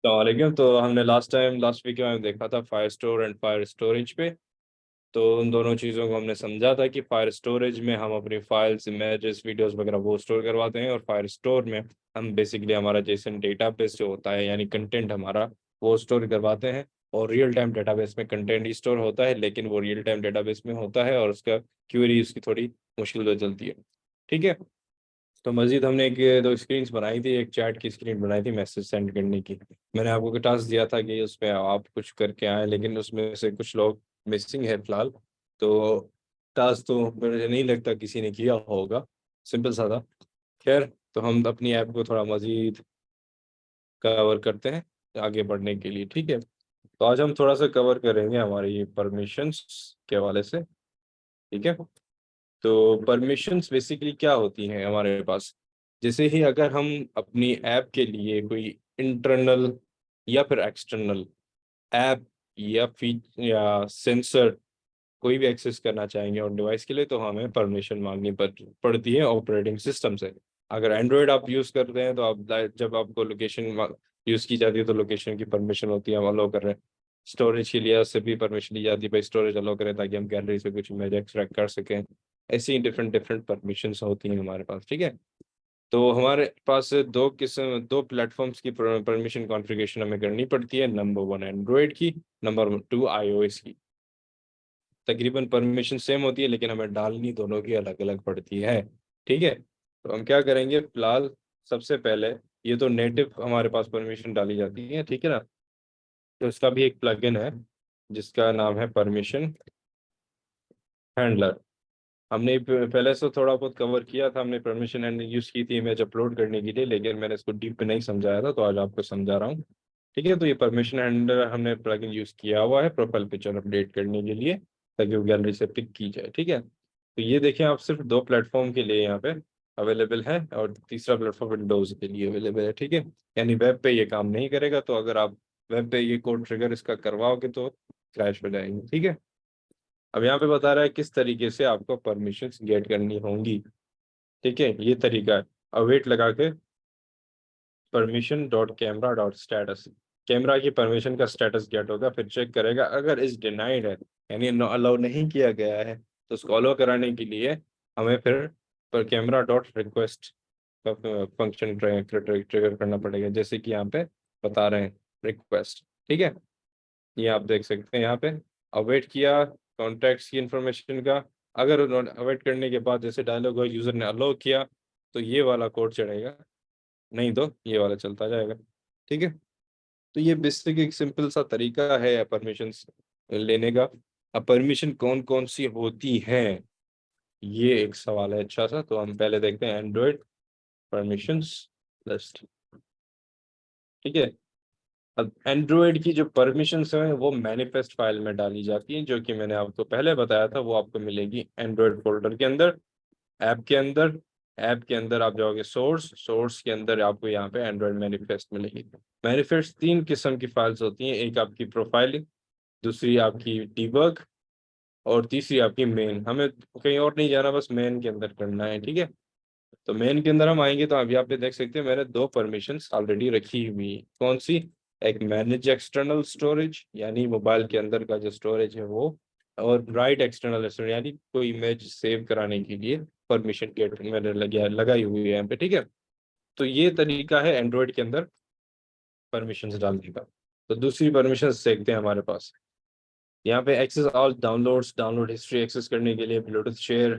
वालेकुम। तो हमने लास्ट वीक में देखा था fire store and fire storage पे। तो उन दोनों चीज़ों को हमने समझा था कि फायर स्टोरेज में हम अपनी फाइल्स, इमेजेस, वीडियोस वगैरह वो स्टोर करवाते हैं, और फायर स्टोर में हम बेसिकली हमारा जेसन डेटाबेस जो होता है, यानी कंटेंट हमारा, वो स्टोर करवाते हैं। और रियल टाइम डेटाबेस में कंटेंट ही स्टोर होता है, लेकिन वो रियल टाइम डेटाबेस में होता है और उसका क्वेरी उसकी थोड़ी मुश्किल हो चलती है। ठीक है। तो मजीद हमने एक दो स्क्रीन्स बनाई थी, एक चैट की स्क्रीन बनाई थी मैसेज सेंड करने की। मैंने आपको टास्क दिया था कि उसमें आप कुछ करके आए, लेकिन उसमें से कुछ लोग मिसिंग है फिलहाल। तो टास्क तो मुझे नहीं लगता किसी ने किया होगा, सिंपल सा था। खैर, तो हम अपनी ऐप को थोड़ा मजीद कवर करते हैं आगे बढ़ने के लिए। ठीक है। तो आज हम थोड़ा सा कवर करेंगे हमारी परमिशंस के हवाले से। ठीक है। तो परमिशंस बेसिकली क्या होती हैं हमारे पास। जैसे ही अगर हम अपनी ऐप के लिए कोई इंटरनल या फिर एक्सटर्नल ऐप या सेंसर कोई भी एक्सेस करना चाहेंगे और डिवाइस के लिए, तो हमें परमिशन मांगनी पड़ती है ऑपरेटिंग सिस्टम से। अगर एंड्रॉयड आप यूज़ करते हैं तो आप जब आपको लोकेशन यूज़ की जाती है तो लोकेशन की परमिशन होती है, हम अलो कर रहे हैं। स्टोरेज के लिए उससे भी परमिशन ली जाती है, भाई स्टोरेज अलो करें ताकि हम गैलरी से कुछ इमेज एक्सट्रैक्ट कर सकें। ऐसी ही डिफरेंट डिफरेंट परमिशन होती हैं हमारे पास। ठीक है। तो हमारे पास दो प्लेटफॉर्म्स की परमिशन कॉन्फ़िगरेशन हमें करनी पड़ती है। नंबर वन एंड्रॉयड की, नंबर टू आईओएस की। तकरीबन परमिशन सेम होती है, लेकिन हमें डालनी दोनों की अलग अलग पड़ती है। ठीक है। तो हम क्या करेंगे फिलहाल, सबसे पहले ये तो नेटिव हमारे पास परमिशन डाली जाती है, ठीक है ना। तो इसका भी एक प्लगइन है जिसका नाम है परमिशन हैंडलर। हमने पहले से थोड़ा बहुत कवर किया था, हमने परमिशन हैंडलर यूज़ की थी इमेज अपलोड करने के लिए, लेकिन मैंने इसको डीप में नहीं समझाया था, तो आज आपको समझा रहा हूँ। ठीक है। तो ये परमिशन हैंडलर हमने प्लगइन यूज़ किया हुआ है प्रोफाइल पिक्चर अपडेट करने के लिए, ताकि वो गैलरी से पिक की जाए। ठीक है। तो ये देखें आप, सिर्फ दो प्लेटफॉर्म के लिए यहाँ पे अवेलेबल है, और तीसरा प्लेटफॉर्म विंडोज़ के लिए अवेलेबल है। ठीक है। यानी वेब पे ये काम नहीं करेगा, तो अगर आप वेब पे ये कोड ट्रिगर इसका करवाओगे तो क्रैश हो जाएंगे। ठीक है। अब यहाँ पे बता रहा है किस तरीके से आपको परमिशंस गेट करनी होंगी। ठीक है। ये तरीका है, अवेट लगा के permission dot camera dot status, camera की परमिशन का स्टेटस गेट होगा, फिर चेक करेगा अगर इस डिनाइड है, यानी अलाउ नहीं किया गया है, तो उसको अलाउ कराने के लिए हमें फिर पर कैमरा डॉट रिक्वेस्ट का फंक्शन ट्रिगर करना पड़ेगा, जैसे कि यहाँ पे बता रहे हैं रिक्वेस्ट। ठीक है। ये आप देख सकते हैं यहाँ पे, अवेट किया कॉन्टैक्ट्स की इंफॉर्मेशन का। अगर अवेट करने के बाद जैसे डायलॉग हो, यूजर ने अलाउ किया, तो ये वाला कोड चढ़ेगा, नहीं तो ये वाला चलता जाएगा। ठीक है। तो ये बेसिक एक सिंपल सा तरीका है परमिशन लेने का। अब परमिशन कौन कौन सी होती हैं, ये एक सवाल है अच्छा सा। तो हम पहले देखते हैं एंड्रॉयड परमिशंस लिस्ट। ठीक है। अब एंड्रॉयड की जो परमिशंस हैं वो मैनिफेस्ट फाइल में डाली जाती हैं, जो कि मैंने आपको पहले बताया था, वो आपको मिलेगी एंड्रॉयड फोल्डर के अंदर, ऐप के अंदर। ऐप के अंदर आप जाओगे सोर्स, सोर्स के अंदर आपको यहाँ पे एंड्रॉयड मैनिफेस्ट मिलेगी। मैनिफेस्ट तीन किस्म की फाइल्स होती हैं, एक आपकी प्रोफाइल, दूसरी आपकी डीबग, और तीसरी आपकी मेन। हमें कहीं और नहीं जाना, बस मेन के अंदर करना है। ठीक है। तो मेन के अंदर हम आएंगे तो आप यहाँ पे देख सकते हैं मैंने दो परमिशंस ऑलरेडी रखी हुई हैं। कौन सी? एक मैनेज एक्सटर्नल स्टोरेज, यानी मोबाइल के अंदर का जो स्टोरेज है वो, और राइट एक्सटर्नल स्टोरेज, यानी कोई इमेज सेव कराने के लिए परमिशन गेट मैंने लगाई हुई है यहाँ पे। ठीक है। तो ये तरीका है एंड्रॉयड के अंदर परमिशन डालने का। तो दूसरी परमिशन देखते हैं हमारे पास, यहाँ पे access all downloads, download history access करने के लिए, Bluetooth share,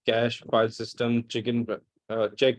cache file system, check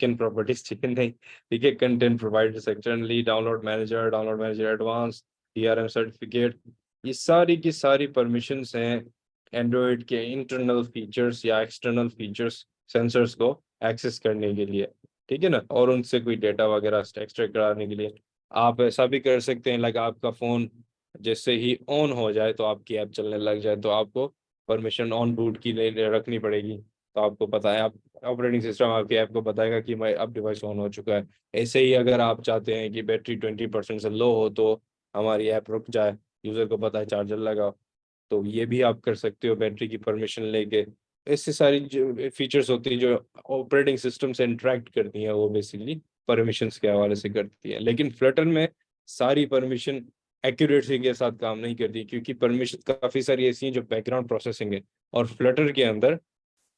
in properties, chicken नहीं, ठीक है, content providers externally, download manager advance, DRM certificate. ये सारी की सारी परमिशंस हैं एंड्रॉयड के इंटरनल फीचर्स या एक्सटर्नल फीचर्स, सेंसर्स को एक्सेस करने के लिए। ठीक है ना। और उनसे कोई डेटा वगैरह एक्सट्रैक्ट कराने के लिए आप ऐसा भी कर सकते हैं, लाइक आपका फ़ोन जैसे ही ऑन हो जाए तो आपकी ऐप चलने लग जाए, तो आपको परमिशन ऑन बूट की रखनी पड़ेगी। तो आपको पता है, आप ऑपरेटिंग सिस्टम आपकी ऐप को बताएगा कि भाई अब डिवाइस ऑन हो चुका है। ऐसे ही अगर आप चाहते हैं कि बैटरी 20% से लो हो तो हमारी ऐप रुक जाए, यूज़र को पता है चार्जर लगाओ, तो ये भी आप कर सकते हो बैटरी की परमिशन लेके। ऐसी सारी जो फीचर्स होती हैं जो ऑपरेटिंग सिस्टम से इंटरेक्ट करती हैं, वो बेसिकली परमिशंस के हवाले से करती है। लेकिन फ्लटर में सारी परमिशन एक्यूरेसी के साथ काम नहीं करती, क्योंकि परमिशन काफ़ी सारी ऐसी हैं जो बैकग्राउंड प्रोसेसिंग है, और फ्लटर के अंदर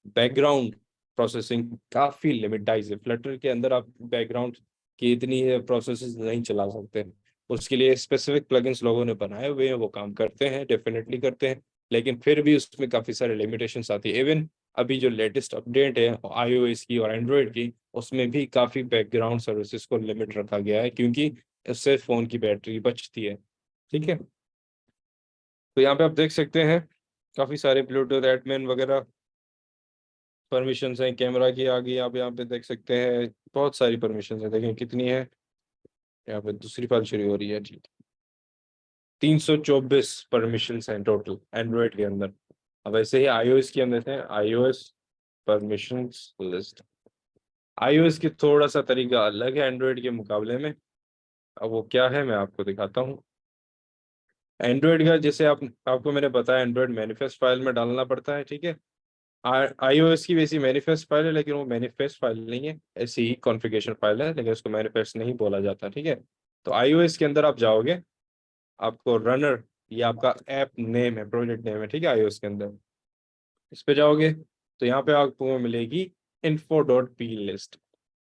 बैकग्राउंड प्रोसेसिंग काफ़ी लिमिटाइज है। फ्लटर के अंदर आप बैकग्राउंड की इतनी प्रोसेसेस नहीं चला सकते। उसके लिए स्पेसिफिक प्लगइन्स लोगों ने बनाए हुए हैं, वो काम करते हैं, डेफिनेटली करते हैं, लेकिन फिर भी उसमें काफ़ी सारे लिमिटेशंस आती है। इवन अभी जो लेटेस्ट अपडेट है iOS की और एंड्रॉयड की, उसमें भी काफ़ी बैकग्राउंड सर्विसेज को लिमिट रखा गया है, क्योंकि उससे फ़ोन की बैटरी बचती है। ठीक है, तो यहाँ पे आप देख सकते हैं काफ़ी सारे ब्लूटूथ एडमिन वगैरह परमिशंस हैं। कैमरा की आ गई, आप यहाँ पे देख सकते हैं बहुत सारी परमिशंस हैं, देखें कितनी है। यहाँ पे दूसरी फाइल शुरू हो रही है, ठीक। 324 परमिशंस हैं टोटल एंड्रॉयड के अंदर। अब ऐसे ही iOS के अंदर है, iOS परमिशंस लिस्ट। iOS की थोड़ा सा तरीका अलग है एंड्रॉयड के मुकाबले में। अब वो क्या है मैं आपको दिखाता हूँ। एंड्रॉयड का जैसे आपको मैंने बताया, एंड्रॉयड मैनिफेस्ट फाइल में डालना पड़ता है, ठीक है। iOS की वैसी मैनिफेस्ट फाइल है, लेकिन वो मैनिफेस्ट फाइल नहीं है, ऐसी ही कॉन्फ़िगरेशन फाइल है, लेकिन उसको मैनिफेस्ट नहीं बोला जाता, ठीक है। तो iOS के अंदर आप जाओगे, आपको रनर, ये आपका ऐप नेम है, प्रोजेक्ट नेम है, ठीक है। iOS के अंदर इस पे जाओगे तो यहाँ पे आपको मिलेगी info.plist।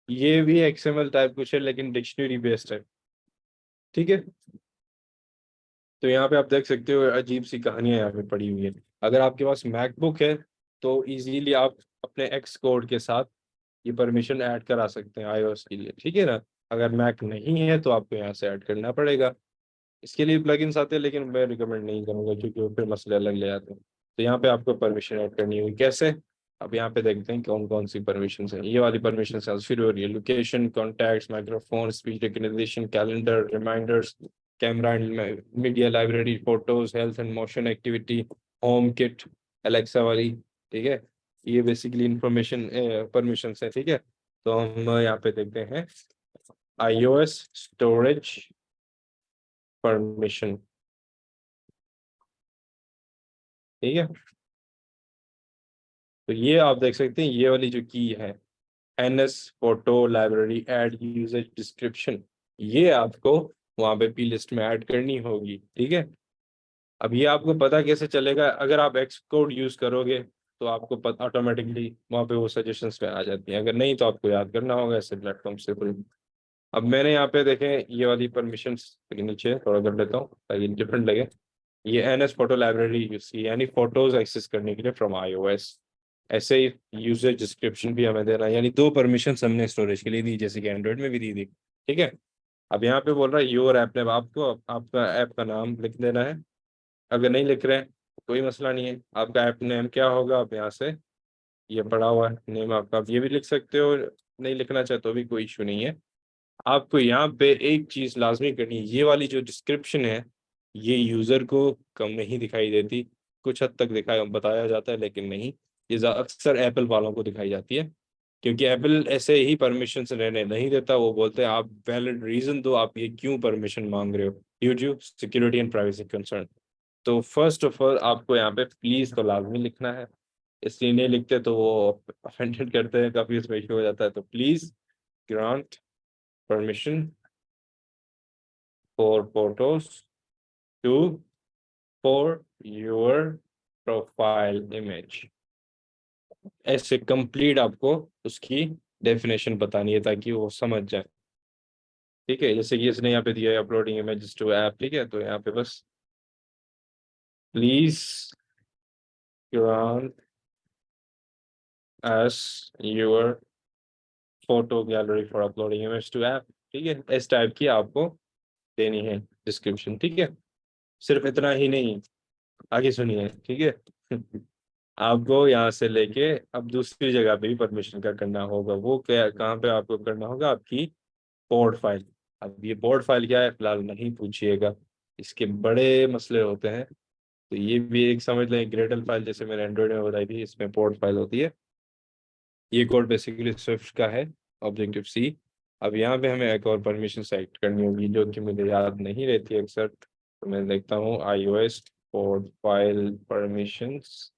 ये भी XML टाइप कुछ है, लेकिन डिक्शनरी बेस्ड है, ठीक है। तो यहाँ पे आप देख सकते हो अजीब सी कहानियां यहाँ पे पड़ी हुई है। अगर आपके पास मैकबुक है तो इजीली आप अपने एक्स कोड के साथ ये परमिशन ऐड करा सकते हैं iOS के लिए, ठीक है ना। अगर मैक नहीं है तो आपको यहाँ से ऐड करना पड़ेगा। इसके लिए प्लगइन्स आते हैं, लेकिन मैं रिकमेंड नहीं करूँगा, क्योंकि वो फिर मसले अलग ले आते हैं। तो यहाँ पे आपको परमिशन ऐड करनी होगी, कैसे? अब यहाँ पे देखते हैं कौन कौन सी परमिशन है। ये वाली परमिशन है शुरू हो रही है, location, contacts, microphone, speech recognition, calendar, reminders, camera and media library, photos, health and motion activity, home kit, Alexa वाली, ठीक है। ये बेसिकली इंफॉर्मेशन परमिशन है, ठीक है। तो हम यहाँ पे देखते हैं iOS स्टोरेज परमिशन, ठीक है। तो ये आप देख सकते हैं, ये वाली जो की है NS photo library add usages description, ये आपको वहां पे पी लिस्ट में ऐड करनी होगी, ठीक है। अब ये आपको पता कैसे चलेगा? अगर आप एक्स कोड यूज करोगे तो आपको ऑटोमेटिकली वहां पे वो सजेशंस पे आ जाती है, अगर नहीं तो आपको याद करना होगा ऐसे प्लेटफॉर्म से कोई। अब मैंने यहाँ पे देखें ये वाली परमिशंस के नीचे थोड़ा कर लेता हूँ ताकि डिफरेंट लगे। ये NS फोटो लाइब्रेरी यूज की, यानी फोटोज एक्सेस करने के लिए फ्रॉम iOS। ऐसे ही यूजर डिस्क्रिप्शन भी हमें देना है, यानी दो परमिशन हमने स्टोरेज के लिए दी, जैसे कि एंड्रॉइड में भी दी थी, ठीक है। अब यहाँ पे बोल रहा है योर ऐप नेम, आपको आपका ऐप का नाम लिख देना है। अगर नहीं लिख रहे हैं तो कोई मसला नहीं है, आपका ऐप नेम क्या होगा आप यहाँ से, ये पड़ा हुआ है नेम आपका, आप ये भी लिख सकते हो, नहीं लिखना चाहे तो भी कोई इशू नहीं है। आपको यहाँ पे एक चीज लाजमी करनी है, ये वाली जो डिस्क्रिप्शन है ये यूजर को कम नहीं दिखाई देती, कुछ हद तक दिखाया बताया जाता है, लेकिन नहीं, ये अक्सर एप्पल वालों को दिखाई जाती है, क्योंकि एप्पल ऐसे ही परमिशन रहने नहीं देता। वो बोलते हैं आप वैलिड रीजन दो, आप ये क्यों परमिशन मांग रहे हो, due to security and privacy concern. तो फर्स्ट ऑफ ऑल आपको यहाँ पे प्लीज तो लाजमी लिखना है, इसलिए नहीं लिखते तो वो ऑफेंडेड करते हैं, काफी उसमें इशू हो जाता है। तो please grant permission for photos to for your profile image। ऐसे कंप्लीट आपको उसकी डेफिनेशन बतानी है ताकि वो समझ जाए, ठीक है। जैसे कि इसने यहाँ पे दिया है अपलोडिंग इमेजेस टू ऐप, ठीक है। तो यहाँ पे बस please grant access your photo gallery for uploading image to app, ठीक है। इस टाइप की आपको देनी है डिस्क्रिप्शन, ठीक है। सिर्फ इतना ही नहीं, आगे सुनिए, ठीक है। आपको यहाँ से लेके अब दूसरी जगह पे भी परमिशन का करना होगा। वो क्या, कहाँ पे आपको करना होगा? आपकी बोर्ड फाइल। अब ये बोर्ड फाइल क्या है फिलहाल नहीं पूछिएगा, इसके बड़े मसले होते हैं। तो ये भी एक समझ लें ग्रेडल फाइल, जैसे मैंने एंड्रॉइड में बताई थी, इसमें बोर्ड फाइल होती है। ये कोड बेसिकली स्विफ्ट का है, ऑब्जेक्टिव सी। अब यहाँ पे हमें एक और परमिशन सेट करनी होगी जो कि मुझे याद नहीं रहती है अक्सर, तो मैं देखता हूँ iOS board file permissions.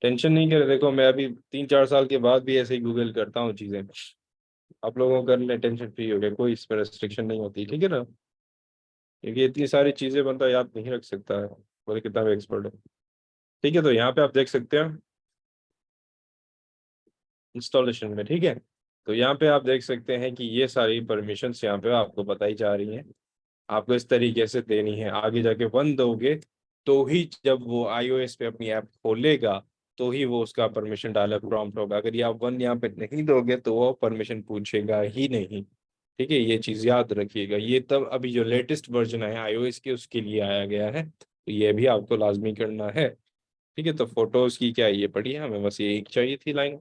Tension नहीं करे, देखो मैं अभी 3-4 साल के बाद भी ऐसे ही गूगल करता हूँ चीजें, आप लोगों को करने टेंशन फ्री हो गया, कोई इस पर रेस्ट्रिक्शन नहीं होती, ठीक है ना। क्योंकि इतनी सारी चीजें बंदा याद नहीं रख सकता है, बोले कितना भी एक्सपर्ट है। ठीक है, तो यहाँ पे आप देख सकते हैं इंस्टॉलेशन में, ठीक है। तो यहाँ पे आप देख सकते हैं कि ये सारी परमिशंस यहाँ पे आपको बताई जा रही हैं, आपको इस तरीके से देनी है। आगे जाके वन दोगे तो ही जब वो आईओएस पे अपनी ऐप खोलेगा तो ही वो उसका परमिशन डायलॉग प्रॉम्प्ट होगा। अगर ये आप वन यहाँ पे नहीं दोगे तो वो परमिशन पूछेगा ही नहीं। ठीक है, ये चीज याद रखिएगा। ये तब अभी जो लेटेस्ट वर्जन है आईओएस के उसके लिए आया गया है, तो ये भी आपको लाजमी करना है। ठीक है, तो फोटोज की क्या है, ये पढ़िए, हमें बस ये एक चाहिए थी लाइन।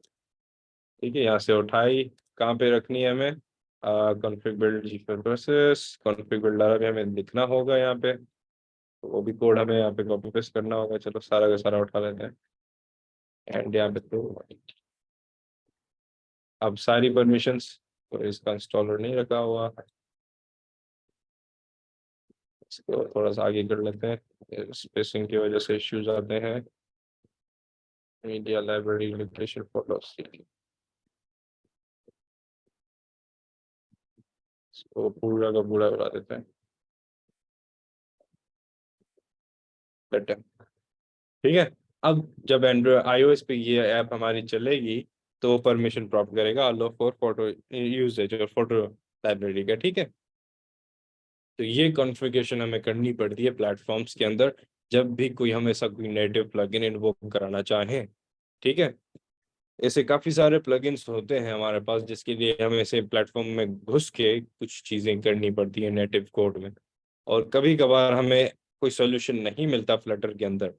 ठीक है, यहाँ से उठाई, कहाँ पे रखनी है हमें, कॉन्फ़िग बिल्ड जी प्रोसेस, कॉन्फ़िग बिल्डर भी हमें लिखना होगा यहाँ पे, तो वो भी कोड हमें यहाँ पे कॉपी पेस्ट करना होगा। चलो सारा का सारा उठा लेते हैं। एंड यहाँ पे तो अब सारी परमिशंस, तो इसका इंस्टॉलर नहीं रखा हुआ, इसको थोड़ा सा आगे कर लेते हैं, स्पेसिंग की वजह से इश्यूज आते हैं। मीडिया लाइब्रेरी लोकेशन फोटोज, इसको पूरा का पूरा बना देते हैं। That है। ठीक है, अब जब एंड्रॉइड आईओएस पे ये ऐप हमारी चलेगी तो परमिशन प्रॉप्ट करेगा अलो फॉर फोटो यूजेज और फोटो लाइब्रेरी का। ठीक है, तो ये कॉन्फ़िगरेशन हमें करनी पड़ती है प्लेटफॉर्म्स के अंदर जब भी कोई हम ऐसा कोई नेटिव प्लगइन इन्वोक कराना चाहें। ठीक है, ऐसे काफ़ी सारे प्लगइन्स होते हैं हमारे पास जिसके लिए हमें ऐसे प्लेटफॉर्म में घुस के कुछ चीज़ें करनी पड़ती हैं नेटिव कोड में। और कभी कभार हमें कोई सोल्यूशन नहीं मिलता फ्लटर के अंदर।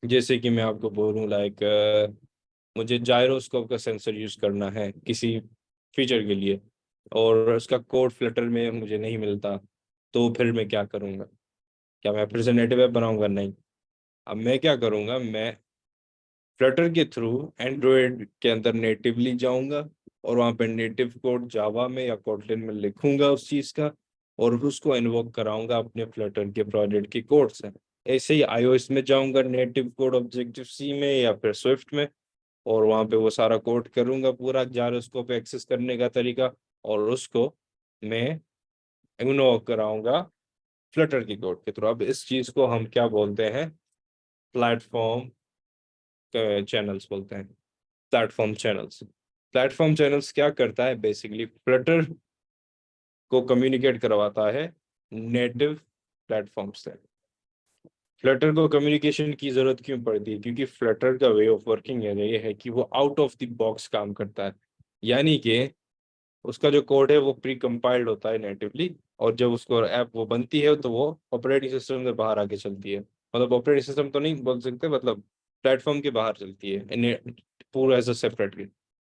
जैसे कि मैं आपको बोलूँ लाइक मुझे जायरोस्कोप का सेंसर यूज़ करना है किसी फीचर के लिए और उसका कोड फ्लटर में मुझे नहीं मिलता, तो फिर मैं क्या करूँगा? क्या मैं फिर से नेटिव ऐप बनाऊंगा? नहीं। अब मैं क्या करूँगा, मैं फ्लटर के थ्रू एंड्रॉयड के अंदर नेटिवली जाऊंगा और वहाँ पे नेटिव कोड जावा में या कोटलिन में लिखूंगा उस चीज़ का और उसको इन्वोक कराऊंगा अपने फ्लटर के प्रोजेक्ट के कोड से। ऐसे ही आईओएस में जाऊंगा नेटिव कोड ऑब्जेक्टिव सी में या फिर स्विफ्ट में और वहाँ पे वो सारा कोड करूंगा पूरा जायरोस्कोप एक्सेस करने का तरीका, और उसको मैं इग्नोर कराऊंगा फ्लटर की कोड के थ्रू। अब इस चीज को हम क्या बोलते हैं, प्लेटफॉर्म चैनल्स बोलते हैं। प्लेटफॉर्म चैनल्स क्या करता है, बेसिकली फ्लटर को कम्युनिकेट करवाता है नेटिव प्लेटफॉर्म से। फ्लटर को कम्युनिकेशन की जरूरत क्यों पड़ती है, क्योंकि फ्लटर का वे ऑफ वर्किंग ये है कि वो आउट ऑफ द बॉक्स काम करता है। यानी कि उसका जो कोड है वो प्री कंपाइल्ड होता है नेटिवली, और जब उसको ऐप वो बनती है तो वो ऑपरेटिंग सिस्टम से बाहर आके चलती है। मतलब ऑपरेटिंग सिस्टम तो नहीं बोल सकते, मतलब प्लेटफॉर्म के बाहर चलती है पूरा एज अ सेपरेट।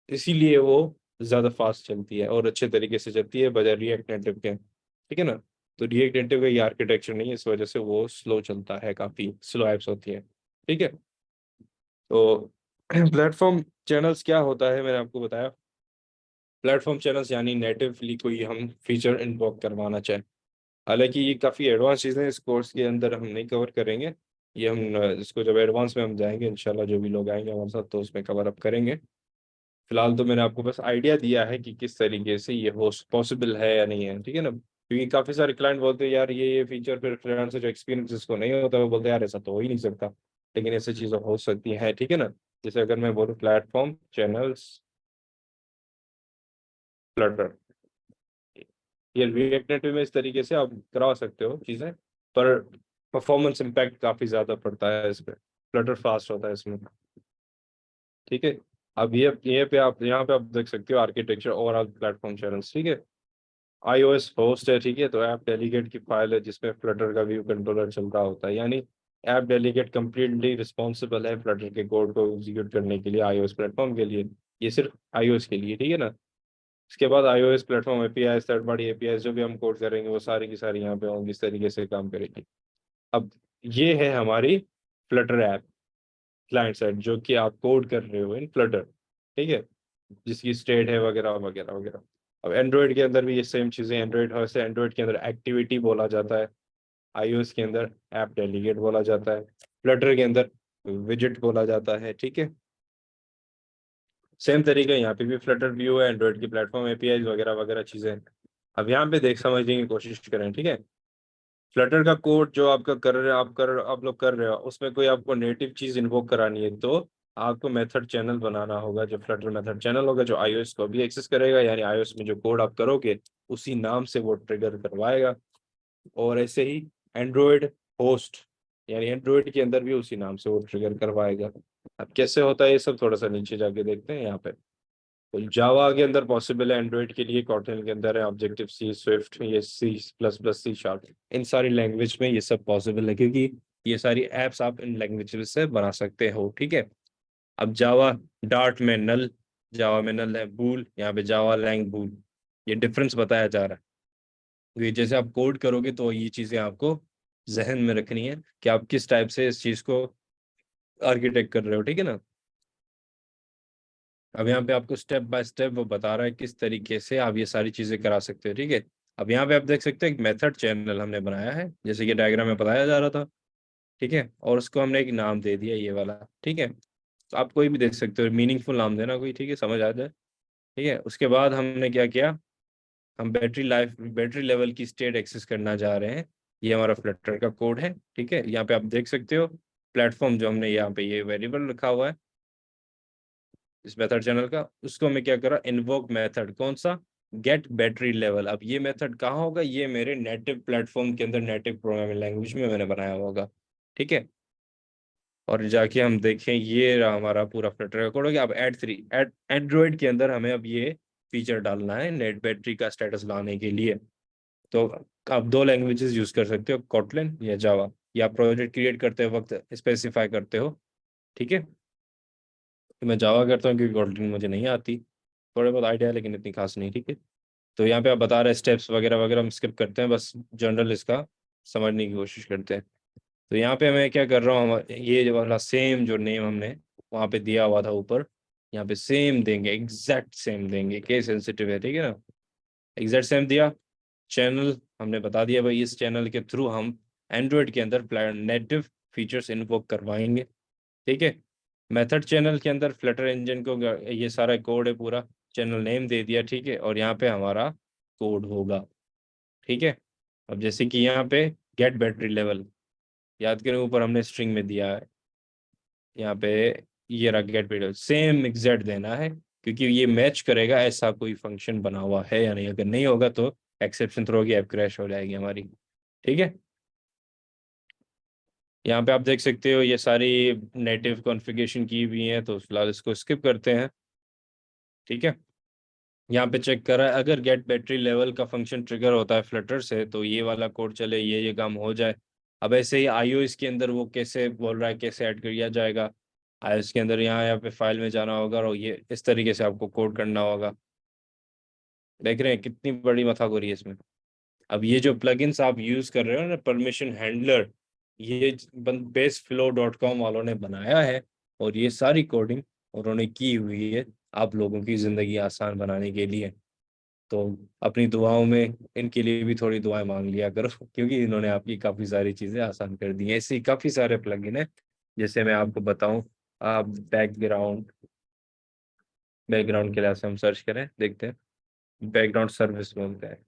इसीलिए वो ज़्यादा फास्ट चलती है और अच्छे तरीके से चलती है बजाय रिएक्ट नेटिव के। ठीक है ना, तो रिएक्ट नेटिव का ये आर्किटेक्चर नहीं है, इस वजह से वो स्लो चलता है, काफ़ी स्लो एप्स होती है। ठीक है, तो प्लेटफॉर्म चैनल्स क्या होता है मैंने आपको बताया। प्लेटफॉर्म चैनल्स यानी नेटिवली कोई हम फीचर इन्वोक करवाना चाहें। हालांकि ये काफ़ी एडवांस चीज़ें इस कोर्स के अंदर हम नहीं कवर करेंगे। ये हम इसको जब एडवांस में हम जाएंगे इंशाल्लाह, जो भी लोग आएंगे हमारे साथ तो उसमें कवर अप करेंगे। फिलहाल तो मैंने आपको बस आइडिया दिया है कि किस तरीके से ये हो पॉसिबल है या नहीं है। ठीक है ना, क्योंकि काफ़ी सारे क्लाइंट बोलते हैं यार ये फीचर, फिर फ्रीलांसर जो एक्सपीरियंस जिसको नहीं होता वो बोलते हैं यार ऐसा तो हो ही नहीं सकता, लेकिन ऐसी चीज़ें हो सकती हैं। ठीक है ना, जैसे अगर मैं बोलूँ प्लेटफॉर्म चैनल्स फ्लटर, ये रिएक्ट नेटिव में इस तरीके से आप करवा सकते हो चीज़ें, पर परफॉर्मेंस इम्पैक्ट काफ़ी ज़्यादा पड़ता है इस पर, फ्लटर फास्ट होता है इसमें। ठीक है, अब ये पे आप यहाँ पे आप देख सकते हो आर्किटेक्चर ओवरऑल प्लेटफॉर्म चैनल्स। ठीक है, आईओएस होस्ट है, ठीक है, तो ऐप डेलीगेट की फाइल है जिसमें फ्लटर का व्यू कंट्रोलर चल रहा होता है। यानी ऐप डेलीगेट कंप्लीटली रिस्पॉन्सिबल है फ्लटर के कोड को एग्जीक्यूट करने के लिए आईओएस प्लेटफॉर्म के लिए। ये सिर्फ आईओएस के लिए, ठीक है ना। इसके बाद iOS platform API, third party API जो भी हम कोड करेंगे वो सारी की सारी यहाँ पे होंगी, इस तरीके से काम करेगी। अब ये है हमारी फ्लटर ऐप क्लाइंट साइड जो कि आप कोड कर रहे हो इन फ्लटर। ठीक है, जिसकी स्टेट है वगैरह वगैरह वगैरह। अब एंड्रॉइड के अंदर भी ये सेम चीज़ें, एंड्रॉइड के अंदर एक्टिविटी बोला जाता है, iOS के अंदर ऐप डेलीगेट बोला जाता है, फ्लटर के अंदर विजिट बोला जाता है। ठीक है, सेम तरीका यहाँ पे भी फ्लटर व्यू है, एंड्रॉइड की प्लेटफॉर्म एपीआई वगैरह वगैरह चीज़ें। अब यहाँ पे देख समझने की कोशिश करें। ठीक है, फ्लटर का कोड जो आपका कर रहे आप लोग कर रहे हो, उसमें कोई आपको नेटिव चीज इन्वोक करानी है तो आपको मेथड चैनल बनाना होगा। जो फ्लटर मेथड चैनल होगा जो आईओएस को भी एक्सेस करेगा, यानी आईओएस में जो कोड आप करोगे उसी नाम से वो ट्रिगर करवाएगा। और ऐसे ही एंड्रॉयड होस्ट, यानी एंड्रॉयड के अंदर भी उसी नाम से वो ट्रिगर करवाएगा। अब कैसे होता है ये सब, थोड़ा सा नीचे जाके देखते हैं यहाँ पे। तो जावा के अंदर पॉसिबल है, एंड्रॉइड के लिए कॉटन के अंदर है, ऑब्जेक्टिव सी, स्विफ्ट, ये C plus plus, C sharp, इन सारी लैंग्वेज में ये सब पॉसिबल है, क्योंकि ये सारी एप्स आप इन लैंग्वेज से बना सकते हो। ठीक है। अब जावा डार्ट में नल, जावा में नल है बूल, यहाँ पे जावा लैंग बूल, ये डिफरेंस बताया जा रहा है। ये जैसे आप कोड करोगे तो ये चीजें आपको जहन में रखनी है कि आप किस टाइप से इस चीज को आर्किटेक्ट कर रहे हो। ठीक है ना। अब यहाँ पे आपको स्टेप बाय स्टेप वो बता रहा है किस तरीके से आप ये सारी चीजें करा सकते हो। ठीक है। अब यहाँ पे आप देख सकते हो एक मेथड चैनल हमने बनाया है, जैसे कि डायग्राम में बताया जा रहा था। ठीक है। और उसको हमने एक नाम दे दिया ये वाला। ठीक है। तो आप कोई भी देख सकते हो, मीनिंगफुल नाम देना कोई, ठीक है, समझ आ जाए। ठीक है। उसके बाद हमने क्या किया, हम बैटरी लेवल की स्टेट एक्सेस करना जा रहे हैं। ये हमारा फ्लटर का कोड है। ठीक है। यहाँ पे आप देख सकते हो प्लेटफॉर्म जो हमने यहाँ पे ये वेरिएबल रखा हुआ है इस मेथड चैनल का, उसको मैं क्या करा, इन्वोक मेथड, कौन सा, गेट बैटरी लेवल। अब ये मेथड कहाँ होगा, ये मेरे नेटिव प्लेटफॉर्म के अंदर नेटिव प्रोग्रामिंग लैंग्वेज में मैंने बनाया होगा। ठीक है। और जाके हम देखें, ये रहा हमारा पूरा फ्लटर का कोड हो गया। अब एंड्रॉइड के अंदर हमें अब ये फीचर डालना है नेट बैटरी का स्टेटस लाने के लिए। तो आप दो लैंग्वेजेस यूज कर सकते हो, कॉटलिन या जावा, या प्रोजेक्ट क्रिएट करते वक्त स्पेसिफाई करते हो। ठीक है। तो मैं जावा करता हूँ क्योंकि कॉटलिन मुझे नहीं आती, थोड़े बहुत आइडिया है लेकिन इतनी खास नहीं। ठीक है। तो यहाँ पे आप बता रहे स्टेप्स वगैरह वगैरह हम स्किप करते हैं, बस जनरल इसका समझने की कोशिश करते हैं। तो यहाँ पे मैं क्या कर रहा हूँ, ये जो वाला सेम जो नेम हमने वहाँ पे दिया हुआ था ऊपर, यहाँ पे सेम देंगे, एग्जैक्ट सेम देंगे, केस सेंसिटिव है। ठीक है ना। एग्जैक्ट सेम दिया। चैनल हमने बता दिया भाई, इस चैनल के थ्रू हम एंड्रॉयड के अंदर नेटिव फीचर्स इन्वोक करवाएंगे। ठीक है। मेथड चैनल के अंदर फ्लटर इंजन को ये सारा कोड है पूरा, चैनल नेम दे दिया। ठीक है। और यहाँ पे हमारा कोड होगा। ठीक है। अब जैसे कि यहाँ पे गेट बैटरी लेवल, याद करें ऊपर हमने स्ट्रिंग में दिया है, यहाँ पे ये रहा get battery level, same exact देना है, क्योंकि ये मैच करेगा ऐसा कोई फंक्शन बना हुआ है या नहीं। अगर नहीं होगा तो एक्सेप्शन थ्रो होगी, ऐप क्रैश हो जाएगी हमारी। ठीक है। यहाँ पे आप देख सकते हो ये सारी नेटिव कॉन्फ़िगरेशन की हुई है, तो फिलहाल इसको स्किप करते हैं। ठीक है। यहाँ पे चेक करा है, अगर गेट बैटरी लेवल का फंक्शन ट्रिगर होता है फ्लटर से तो ये वाला कोड चले, ये काम हो जाए। अब ऐसे ही आईओएस के अंदर वो कैसे बोल रहा है, कैसे ऐड किया जाएगा, आईओएस के अंदर यहाँ पे फाइल में जाना होगा और ये इस तरीके से आपको कोड करना होगा। देख रहे हैं कितनी बड़ी मथाकोरी है इसमें। अब ये जो प्लगइन्स आप यूज कर रहे हो ना, परमिशन हैंडलर, ये baseflow.com वालों ने बनाया है, और ये सारी कोडिंग उन्होंने की हुई है आप लोगों की जिंदगी आसान बनाने के लिए। तो अपनी दुआओं में इनके लिए भी थोड़ी दुआएं मांग लिया करो क्योंकि इन्होंने आपकी काफ़ी सारी चीज़ें आसान कर दी हैं। ऐसे ही काफ़ी सारे प्लगइन है, जैसे मैं आपको बताऊं, आप बैकग्राउंड के लिए से हम सर्च करें, देखते हैं। बैकग्राउंड सर्विस बोलते हैं,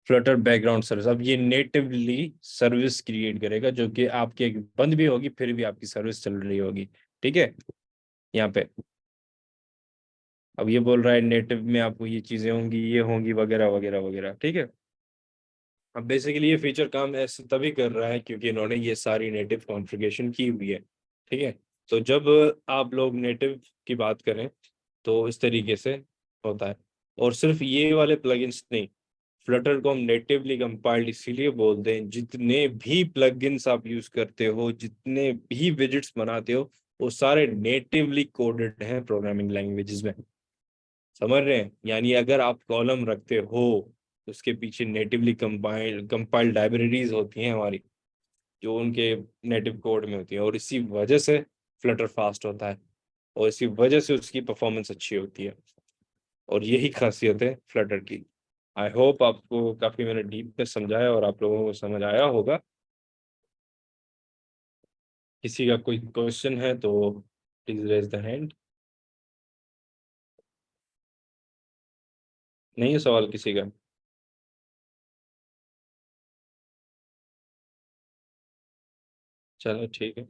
फ्लटर बैकग्राउंड सर्विस। अब ये नेटिवली सर्विस क्रिएट करेगा जो कि आपके बंद भी होगी फिर भी आपकी सर्विस चल रही होगी। ठीक है। यहाँ पे अब ये बोल रहा है नेटिव में आपको ये चीज़ें होंगी, ये होंगी, वगैरह वगैरह वगैरह। ठीक है। अब बेसिकली ये फीचर काम ऐसे तभी कर रहा है क्योंकि इन्होंने ये सारी नेटिव कॉन्फ़िगरेशन की हुई है। ठीक है। तो जब आप लोग नेटिव की बात करें तो इस तरीके से होता है। और सिर्फ ये वाले प्लगइन्स नहीं, फ्लटर को हम नेटिवली कंपाइल्ड इसीलिए बोलते हैं, जितने भी प्लगइन्स आप यूज करते हो, जितने भी विजेट्स बनाते हो, वो सारे नेटिवली कोडेड हैं प्रोग्रामिंग लैंग्वेजेस में। समझ रहे हैं, यानी अगर आप कॉलम रखते हो तो उसके पीछे नेटिवली कंपाइल्ड लाइब्रेरीज होती हैं हमारी, जो उनके नेटिव कोड में होती है, और इसी वजह से फ्लटर फास्ट होता है, और इसी वजह से उसकी परफॉर्मेंस अच्छी होती है। और यही खासियत है फ्लटर की। आई होप आपको काफी मैंने डीप में समझाया और आप लोगों को समझ आया होगा। किसी का कोई क्वेश्चन है तो प्लीज रेज द हैंड। नहीं है सवाल किसी का? चलो ठीक है।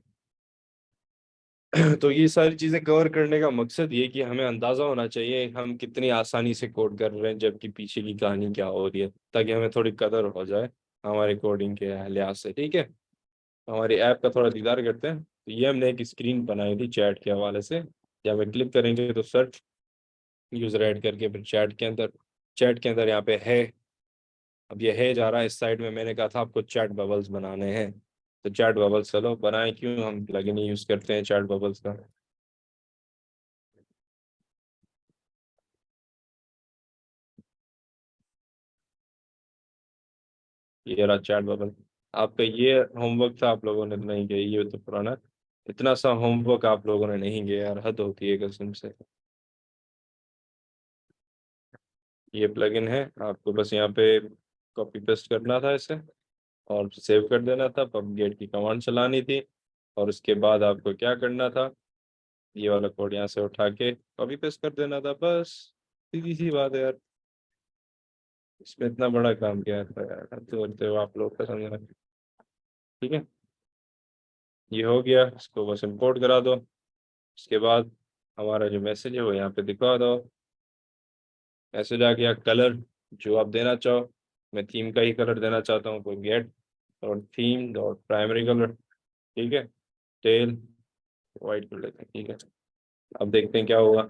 तो ये सारी चीजें कवर करने का मकसद ये कि हमें अंदाजा होना चाहिए हम कितनी आसानी से कोड कर रहे हैं, जबकि पीछे की कहानी क्या हो रही है, ताकि हमें थोड़ी कदर हो जाए हमारे कोडिंग के लिहाज से। ठीक है, हमारी ऐप का थोड़ा दीदार करते हैं। तो ये हमने एक स्क्रीन बनाई थी चैट के हवाले से। जब हम क्लिक करेंगे तो सर्च यूजर ऐड करके फिर चैट के अंदर यहाँ पे है। अब ये है जा रहा है इस साइड में। मैंने कहा था आपको चैट बबल्स बनाने हैं, तो चैट बबल्स चलो बनाए, क्यों हम प्लगइन यूज करते हैं चैट बबल्स का। ये रहा चैट बबल। आपका ये होमवर्क था, आप लोगों ने नहीं किया, ये तो पुराना। इतना सा होमवर्क आप लोगों ने नहीं किया यार, हद होती है कसम से। ये प्लगइन है, आपको बस यहाँ पे कॉपी पेस्ट करना था इसे और सेव कर देना था, पबगेट की कमांड चलानी थी। और उसके बाद आपको क्या करना था, ये वाला कोड यहाँ से उठा के कॉपी पेस्ट कर देना था, बस। सीधी सी बात है यार, इसमें इतना बड़ा काम क्या था यार, हद करते हो आप लोग का समझना। ठीक है, ये हो गया, इसको बस इम्पोर्ट करा दो। उसके बाद हमारा जो मैसेज है वो यहाँ पे दिखा दो। मैसेज आ गया, कलर जो आप देना चाहो। मैं थीम का ही कलर देना चाहता हूँ, कोई गेट और थीम डॉट प्राइमरी कलर। ठीक है, टेल वाइट कर लेते हैं। ठीक है, अब देखते हैं क्या होगा।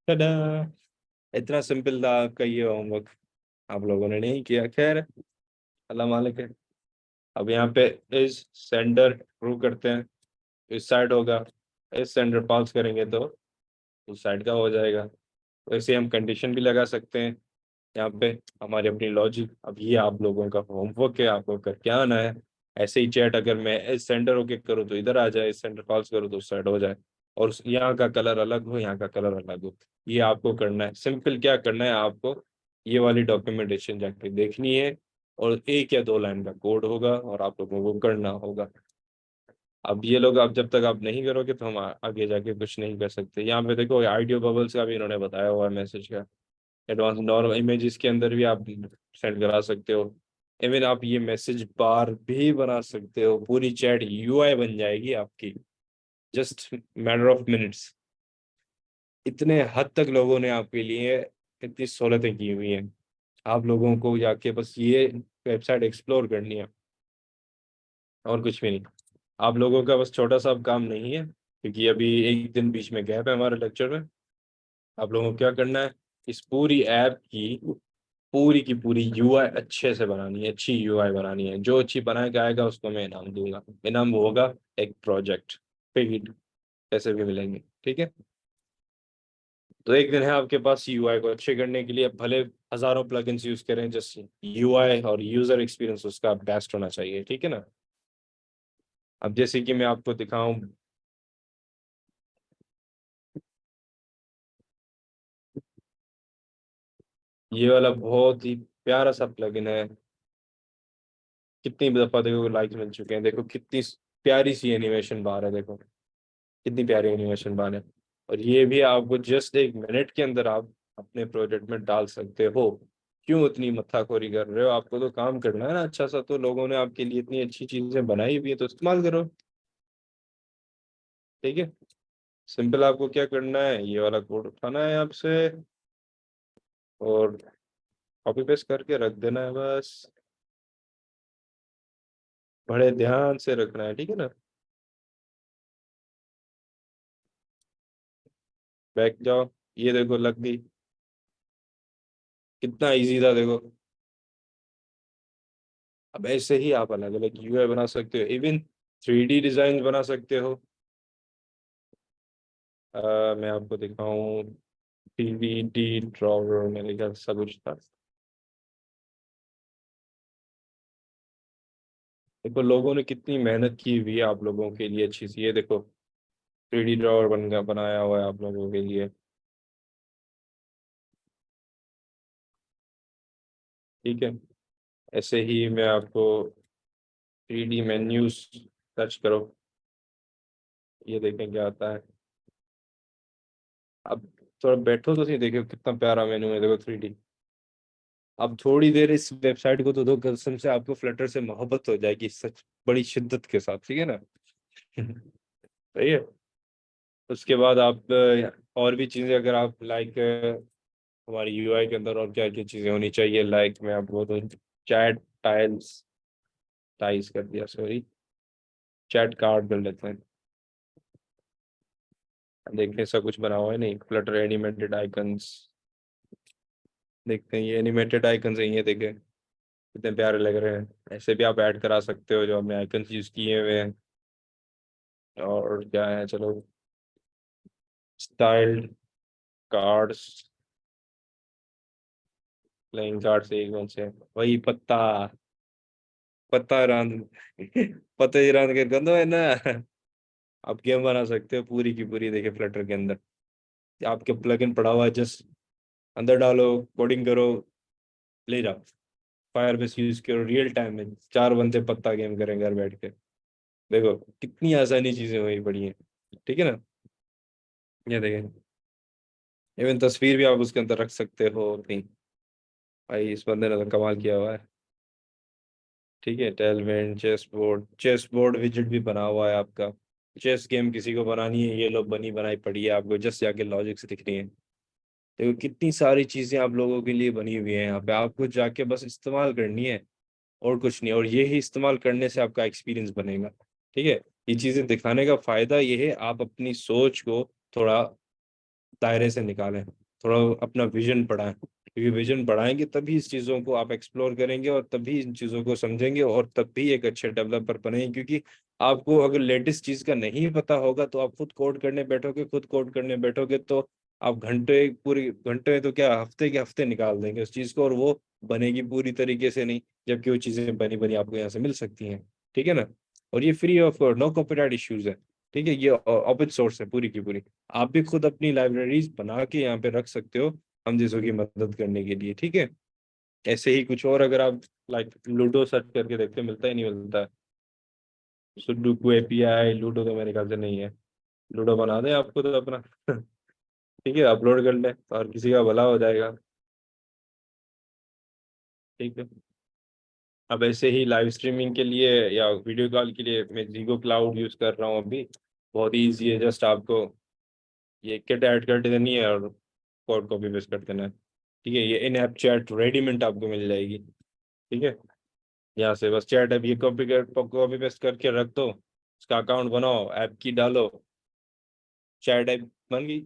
टडा! इतना सिंपल था आपका ये होमवर्क, आप लोगों ने नहीं किया। खैर, अल्लाह मालिक है। अब यहाँ पे इस सेंडर ट्रू करते हैं, इस साइड होगा। इस सेंडर पास करेंगे तो उस साइड का हो जाएगा। वैसे हम कंडीशन भी लगा सकते हैं यहाँ पे, हमारी अपनी लॉजिक। अब ये आप लोगों का होमवर्क है, आपको कर क्या आना है। ऐसे ही चैट अगर मैं इस सेंटर को क्लिक करूँ तो इधर आ जाए, इस सेंटर फॉल्स करूँ तो उस साइड हो जाए। और यहाँ का कलर अलग हो, यहाँ का कलर अलग हो। ये आपको करना है सिंपल। क्या करना है आपको, ये वाली डॉक्यूमेंटेशन जाके देखनी है, और एक या दो लाइन का कोड होगा और आप लोगों को करना होगा। अब ये लोग, अब जब तक आप नहीं करोगे तो हम आगे जाके कुछ नहीं कर सकते। यहाँ पे देखो आइडियो बबल्स का भी इन्होंने बताया हुआ है मैसेज का। एडवांस नॉर्मल इमेजेस के अंदर भी आप सेंड करा सकते हो। इवन आप ये मैसेज बार भी बना सकते हो, पूरी चैट यूआई बन जाएगी आपकी, जस्ट मैटर ऑफ मिनट्स। इतने हद तक लोगों ने आपके लिए इतनी सहूलतें की हुई हैं। आप लोगों को जाके बस ये वेबसाइट एक्सप्लोर करनी है, और कुछ भी नहीं। आप लोगों का बस छोटा सा अब काम नहीं है, क्योंकि अभी एक दिन बीच में गैप है हमारे लेक्चर में। आप लोगों को क्या करना है, इस पूरी ऐप की पूरी यूआई अच्छे से बनानी है, अच्छी यूआई बनानी है। जो अच्छी बना के आएगा उसको मैं इनाम दूंगा। इनाम वो होगा एक प्रोजेक्ट, पेड पैसे भी मिलेंगे। ठीक है, तो एक दिन है आपके पास यूआई को अच्छे करने के लिए। भले हजारों प्लगइन्स यूज करें, जस्ट यूआई और यूजर एक्सपीरियंस उसका बेस्ट होना चाहिए। ठीक है ना। अब जैसे कि मैं आपको दिखाऊं, ये वाला बहुत ही प्यारा सा प्लगइन है। कितनी दफा देखो लाइक्स मिल चुके हैं, देखो कितनी प्यारी सी एनिमेशन बार है, देखो कितनी प्यारी एनिमेशन बार है। और ये भी आपको जस्ट एक मिनट के अंदर आप अपने प्रोजेक्ट में डाल सकते हो। क्यों इतनी मत्थाखोरी कर रहे हो, आपको तो काम करना है ना अच्छा सा। तो लोगों ने आपके लिए इतनी अच्छी चीजें बनाई हुई है तो इस्तेमाल करो। ठीक है, सिंपल। आपको क्या करना है, ये वाला कोड उठाना है आपसे और कॉपी पेस्ट करके रख देना है बस। बड़े ध्यान से रखना है, ठीक है ना। बैक जाओ, ये देखो लग गई। कितना इजी था देखो। अब ऐसे ही आप अलग अलग यूआई बना सकते हो, इवन 3D डिजाइन बना सकते हो। मैं आपको दिखाऊं, 3D ड्रॉवर मेरे ख्याल से सब कुछ था। देखो लोगों ने कितनी मेहनत की हुई है आप लोगों के लिए अच्छी सी। ये देखो 3D ड्रॉवर बन गया, बनाया हुआ है आप लोगों के लिए। ठीक है, ऐसे ही मैं आपको 3D मेन्यूज सर्च करो, ये देखें क्या आता है। अब थोड़ा बैठो तो सही, देखो कितना प्यारा मेन्यू है, देखो 3D। अब थोड़ी देर इस वेबसाइट को तो दो, कसम से आपको फ्लटर से मोहब्बत हो जाएगी, सच बड़ी शिद्दत के साथ, ठीक है ना। सही है। उसके बाद आप और भी चीज़ें अगर आप लाइक, हमारी यूआई के अंदर और क्या क्या चीज़ें होनी चाहिए, लाइक मैं आपको तो चैट टाइल्स, टाइल्स कर दिया सॉरी, चैट कार्ड कर लेते हैं। देखते हैं ऐसा कुछ बना हुआ है नहीं, फ्लटर एनिमेटेड आइकन्स, देखते हैं ये एनिमेटेड आइकन्स है, ये देखें कितने प्यारे लग रहे हैं। ऐसे भी आप ऐड करा सकते हो जो हमने आइकन्स यूज किए हुए हैं। और क्या है, चलो स्टाइल्ड कार्ड्स, प्लेइंग कार्ड से एक कौन से, वही पत्ता, पत्ता रांद पत्ते रांद के गंदो है ना। आप गेम बना सकते हो पूरी की पूरी, देखिए फ्लटर के अंदर आपके प्लगइन पड़ा हुआ है, जस्ट अंदर डालो, कोडिंग करो, ले जाओ, फायर बेस यूज करो, रियल टाइम में चार बंदे पत्ता गेम करें घर बैठ के। देखो कितनी आसानी चीजें हुई पड़ी हैं, ठीक है ना। ये देखें, इवन तस्वीर भी आप उसके अंदर रख सकते हो अपनी। भाई इस बंदे ने तो कमाल किया हुआ है। ठीक है, टेलमेंट, चेस बोर्ड विजेट भी बना हुआ है आपका। चेस गेम किसी को बनानी है, ये लो बनी बनाई पड़ी है, आपको जस्ट जाके लॉजिक से दिख रही है। देखो कितनी सारी चीजें आप लोगों के लिए बनी हुई है यहाँ पे, आपको जाके बस इस्तेमाल करनी है और कुछ नहीं। और ये ही इस्तेमाल करने से आपका एक्सपीरियंस बनेगा, ठीक है। ये चीजें दिखाने का फायदा ये है, आप अपनी सोच को थोड़ा दायरे से निकालें, थोड़ा अपना विजन बढ़ाएं, क्योंकि विजन बढ़ाएंगे तभी इस चीज़ों को आप एक्सप्लोर करेंगे और तभी इन चीज़ों को समझेंगे और तब भी एक अच्छे डेवलपर बनेंगे। क्योंकि आपको अगर लेटेस्ट चीज़ का नहीं पता होगा तो आप खुद कोड करने बैठोगे, खुद कोड करने बैठोगे तो आप घंटे, पूरी घंटे तो क्या हफ्ते के हफ्ते निकाल देंगे उस चीज़ को, और वो बनेगी पूरी तरीके से नहीं, जबकि वो चीज़ें बनी बनी आपको यहाँ से मिल सकती हैं, ठीक है ना। और ये free of, no copyright issues है, ठीक है, ये ओपन सोर्स है पूरी की पूरी। आप भी खुद अपनी लाइब्रेरीज बना के यहाँ पे रख सकते हो, हम जैसों की मदद करने के लिए, ठीक है। ऐसे ही कुछ और अगर आप लाइक लूडो सर्च करके देखते हो, मिलता ही नहीं मिलता है। सुडोकू एपीआई, लूडो तो मेरे ख्याल से नहीं है। लूडो बना दें आपको तो अपना ठीक है, अपलोड कर लें और किसी का भला हो जाएगा, ठीक है। अब ऐसे ही लाइव स्ट्रीमिंग के लिए या वीडियो कॉल के लिए मैं जीगो क्लाउड यूज कर रहा हूँ अभी। बहुत ईजी है, जस्ट आपको ये किट ऐड कर देनी है और कोड कॉपी पेस्ट कर देना है, ठीक है। ये इन ऐप चैट रेडीमेड आपको मिल जाएगी, ठीक है। यहाँ से बस चैट ऐप ये कॉपी पेस्ट करके रख दो, उसका अकाउंट बनाओ, ऐप की डालो, चैट ऐप बन गई।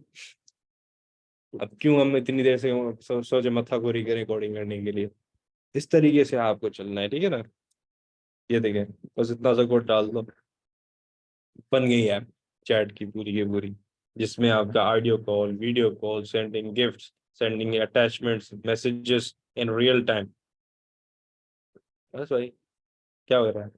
अब क्यों हम इतनी देर से सोचे मत्थाखोरी करें कोडिंग करने के लिए, इस तरीके से आपको चलना है, ठीक है ना। ये देखें, बस इतना सा कोड डाल दो, बन गई ऐप चैट की पूरी, जिसमें आपका audio call, video call, sending gifts, sending attachments, messages in real time. बस भाई, क्या हो रहा है।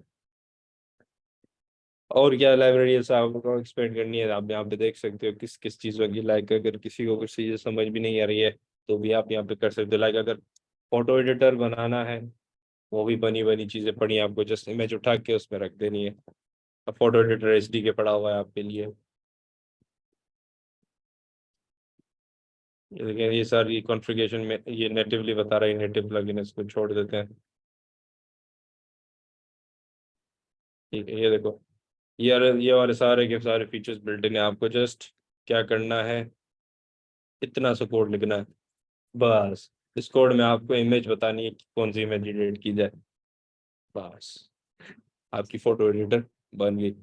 और क्या लाइब्रेरी ऐसा आपको एक्सपेंड करनी है, आप यहाँ पे देख सकते हो किस किस चीज़ों की, लाइक अगर किसी को कुछ चीज़ें समझ भी नहीं आ रही है तो भी आप यहाँ पे कर सकते हो। लाइक अगर फोटो एडिटर बनाना है, वो भी बनी बनी चीज़ें पड़ी हैं, आपको जस्ट इमेज उठा के उसमें रख देनी है। अब फोटो एडिटर एचडी के पड़ा हुआ है आपके लिए। लेकिन ये सारी कॉन्फ़िगरेशन में ये नेटिवली बता रहा है, नेटिव प्लगइन, इसको छोड़ देते हैं, ठीक है। ये देखो, ये वाले सारे के सारे फीचर्स बिल्ट इन है, आपको जस्ट क्या करना है, इतना सा कोड लिखना है बस। इस कोड में आपको इमेज बतानी है कि कौन सी इमेज एडिट की जाए, बस आपकी फोटो एडिटर बन गई।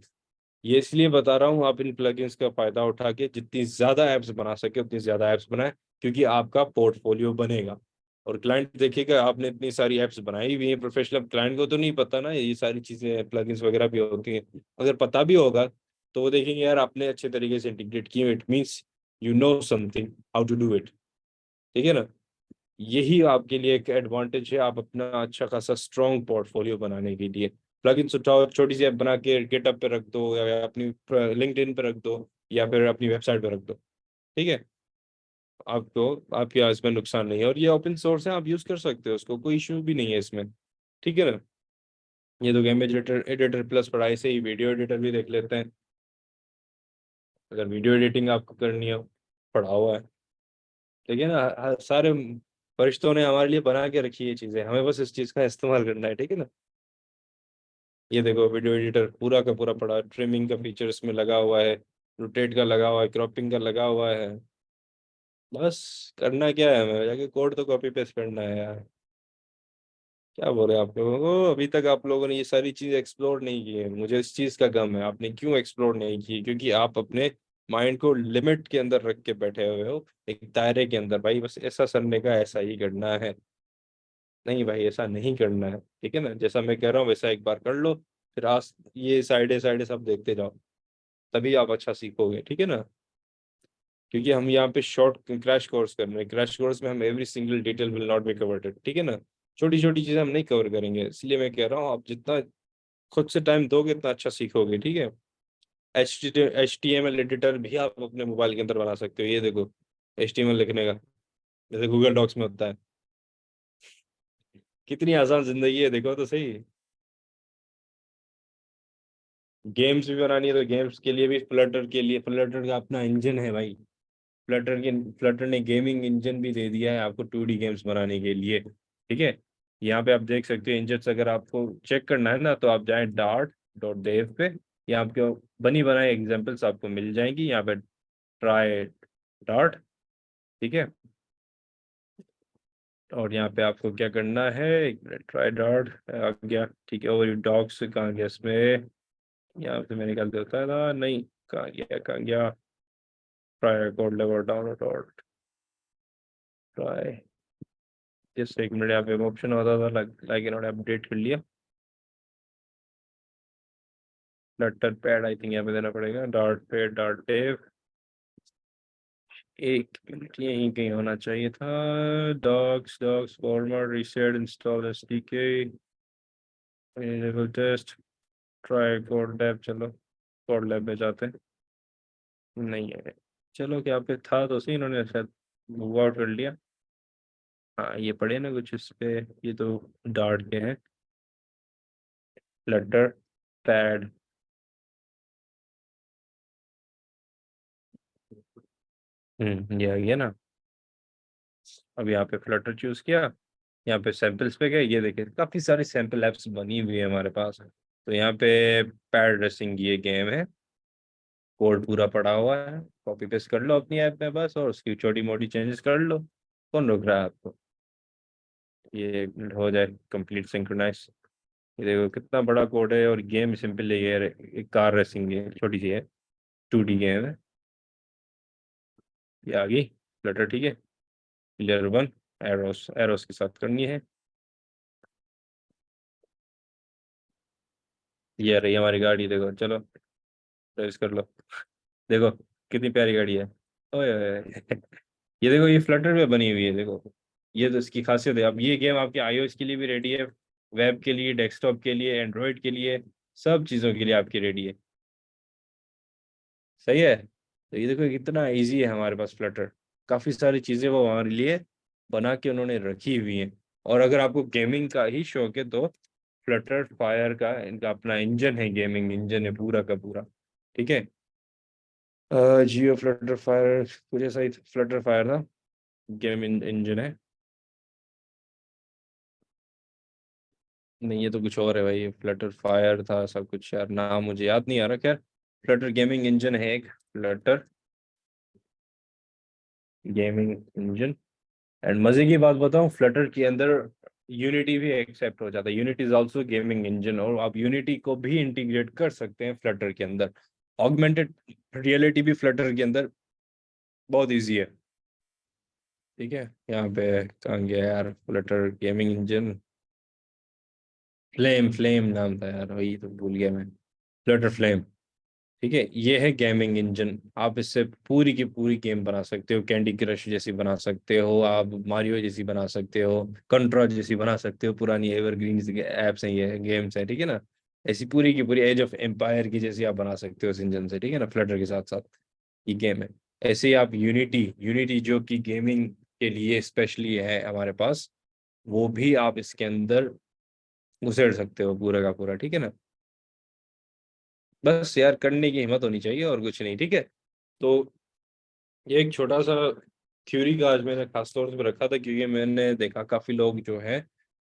ये इसलिए बता रहा हूँ, आप इन प्लगइन्स का फायदा उठा के जितनी ज्यादा ऐप्स बना सके उतनी ज्यादा ऐप्स बनाए, क्योंकि आपका पोर्टफोलियो बनेगा और क्लाइंट देखेगा आपने इतनी सारी ऐप्स बनाई हुई हैं प्रोफेशनल। क्लाइंट को तो नहीं पता ना ये सारी चीजें प्लगइन्स वगैरह भी होती हैं, अगर पता भी होगा तो वो देखेंगे यार आपने अच्छे तरीके से इंटीग्रेट किए, it means you know something how to do it, ठीक है ना। यही आपके लिए एक एडवांटेज है, आप अपना अच्छा खासा स्ट्रॉन्ग पोर्टफोलियो बनाने के लिए। प्लगइन्स उठाओ, छोटी सी ऐप बना के गिटहब पे रख दो या अपनी लिंक्डइन पे रख दो या फिर अपनी वेबसाइट पे रख दो, ठीक है। आपको आपके इसमें नुकसान नहीं है, और ये ओपन सोर्स है, आप यूज कर सकते हो उसको, कोई इशू भी नहीं है इसमें, ठीक है ना। ये तो इमेज एडिटर एडिटर प्लस पढ़ाई से ही वीडियो एडिटर भी देख लेते हैं, अगर वीडियो एडिटिंग आपको करनी हो, पढ़ा हुआ है, ठीक है ना। सारे फरिश्तों ने हमारे लिए बना के रखी है चीजें, हमें बस इस चीज का इस्तेमाल करना है, ठीक है ना। ये देखो वीडियो एडिटर पूरा का पूरा पड़ा, ट्रिमिंग का फीचर इसमें लगा हुआ है, रोटेट का लगा हुआ है, क्रॉपिंग का लगा हुआ है। बस करना क्या है, हमें जाके कोड तो कॉपी पेस्ट करना है यार। क्या बोले आप लोगों को, अभी तक आप लोगों ने ये सारी चीज एक्सप्लोर नहीं की है, मुझे इस चीज का गम है। आपने क्यों एक्सप्लोर नहीं की? क्योंकि आप अपने माइंड को लिमिट के अंदर रख के बैठे हुए हो, एक दायरे के अंदर। भाई बस ऐसा करने का, ऐसा ही करना है। नहीं भाई, ऐसा नहीं करना है, ठीक है ना। जैसा मैं कह रहा हूँ वैसा एक बार कर लो, फिर आज ये साइडे साइडे सब देखते जाओ, तभी आप अच्छा सीखोगे, ठीक है ना। क्योंकि हम यहाँ पे शॉर्ट क्रैश कोर्स कर रहे हैं, क्रैश कोर्स में हम every single detail will not be covered, ठीक है ना। छोटी छोटी चीजें हम नहीं कवर करेंगे, इसलिए मैं कह रहा हूँ आप जितना खुद से टाइम दोगे इतना अच्छा सीखोगे, ठीक है। HTML एडिटर भी आप अपने मोबाइल के अंदर बना सकते हो, ये देखो HTML लिखने का, जैसे गूगल डॉक्स में होता है। कितनी आसान जिंदगी है, देखो तो सही। गेम्स भी बनानी है तो गेम्स के लिए भी फ्लटर के लिए, फ्लटर का अपना इंजन है भाई। फ्लटर ने गेमिंग इंजन भी दे दिया है आपको 2D गेम्स बनाने के लिए, ठीक है। यहाँ पे आप देख सकते हो इंजन, अगर आपको चेक करना है ना तो आप जाएं dart.dev पे, यहाँ आपको बनी बनाई एग्जांपल्स आपको मिल जाएंगी यहाँ पे। ट्राई डार्ट, ठीक है। और यहाँ पे आपको क्या करना है, एक मिनट, ट्राई डार्ट आ गया, ठीक है। और डॉग्स कहाँ गया इसमें, यहाँ पे मैंने निकाल दिया था, नहीं कहाँ गया, कहाँ गया। Try code level download, try, just एक मिनट, यहाँ पे ऑप्शन होता था लाइक इन्होंने अपडेट कर लिया। फ्लटर पैड आई थिंक यहाँ पे देना पड़ेगा, डॉट पैड डॉट डेव। एक मिनट, यहीं कहीं होना चाहिए था। Docs docs former reset install SDK enable test, try code lab, चलो कोड लैब में जाते हैं। नहीं है, चलो क्या पे था तो सही, इन्होंने शायद मूव आउट कर लिया। हाँ ये पढ़े ना कुछ इस पे, ये तो डार्ट के हैं, फ्लटर पैड। ये आ गया ना। अब यहाँ पे फ्लटर चूज किया, यहाँ पे सैंपल्स पे गए, ये देखिए काफी सारी सैंपल एप्स बनी हुई है हमारे पास। तो यहाँ पे पैड रेसिंग ये गेम है, कोड पूरा पड़ा हुआ है, कॉपी पेस्ट कर लो अपनी ऐप में बस, और उसकी छोटी मोटी चेंजेस कर लो। कौन रोक रहा है आपको, ये हो जाए कंप्लीट सिंक्रोनाइज। ये देखो कितना बड़ा कोड है, और गेम सिंपल है, ये एक कार रेसिंग गेम छोटी सी है, 2D गेम है। ये आ गई फ्लटर, ठीक है। क्लियर वन, एरोस एरोस के साथ करनी है। ये रही हमारी गाड़ी, देखो चलो रेस कर लो। देखो कितनी प्यारी गाड़ी है। ओए ओए ओए। ये देखो ये फ्लटर पे बनी हुई है, देखो ये तो इसकी खासियत है। अब ये गेम आपके iOS के लिए भी रेडी है, वेब के लिए, डेस्कटॉप के लिए, एंड्रॉयड के लिए, सब चीज़ों के लिए आपकी रेडी है। सही है। तो ये देखो कितना इजी है हमारे पास फ्लटर, काफ़ी सारी चीज़ें वो हमारे लिए बना के उन्होंने रखी हुई हैं। और अगर आपको गेमिंग का ही शौक है तो फ्लटर फायर का इनका अपना इंजन है, गेमिंग इंजन है पूरा का पूरा, ठीक है। जियो फ्लटर फायर कुछ ऐसा ही फ्लटर फायर था, गेम इंजन है। नहीं ये तो कुछ और है भाई, फ्लटर फायर था सब कुछ यार, नाम मुझे याद नहीं आ रहा। क्या, फ्लटर गेमिंग इंजन है एक, फ्लटर गेमिंग इंजन। एंड मजे की बात बताऊं, फ्लटर के अंदर यूनिटी भी एक्सेप्ट हो जाता है, unity is also gaming engine, और आप यूनिटी को भी इंटीग्रेट कर सकते हैं फ्लटर के अंदर। ऑगमेंटेड रियलिटी भी फ्लटर के अंदर बहुत इजी है, ठीक है। यहाँ पे कहाँ गया यार Flutter gaming engine, flame flame नाम था यार, वही तो भूल गया मैं, फ्लटर फ्लेम, ठीक है। ये है गेमिंग इंजन, आप इससे पूरी की पूरी गेम बना सकते हो, कैंडी क्रश जैसी बना सकते हो, आप मारियो जैसी बना सकते हो, कंट्रा जैसी बना सकते हो, पुरानी एवरग्रीन एप्स हैं ये गेम्स हैं, ठीक है ना। ऐसी पूरी की पूरी एज ऑफ एम्पायर की जैसी आप बना सकते हो इस इंजन से, ठीक है ना, फ्लटर के साथ साथ ये गेम है। ऐसे ही आप यूनिटी यूनिटी जो कि गेमिंग के लिए स्पेशली है हमारे पास, वो भी आप इसके अंदर घुसेड़ सकते हो पूरा का पूरा, ठीक है ना। बस यार करने की हिम्मत होनी चाहिए और कुछ नहीं, ठीक है। तो ये एक छोटा सा थ्योरी का आज मैंने खास तौर पे रखा था क्योंकि मैंने देखा काफी लोग जो है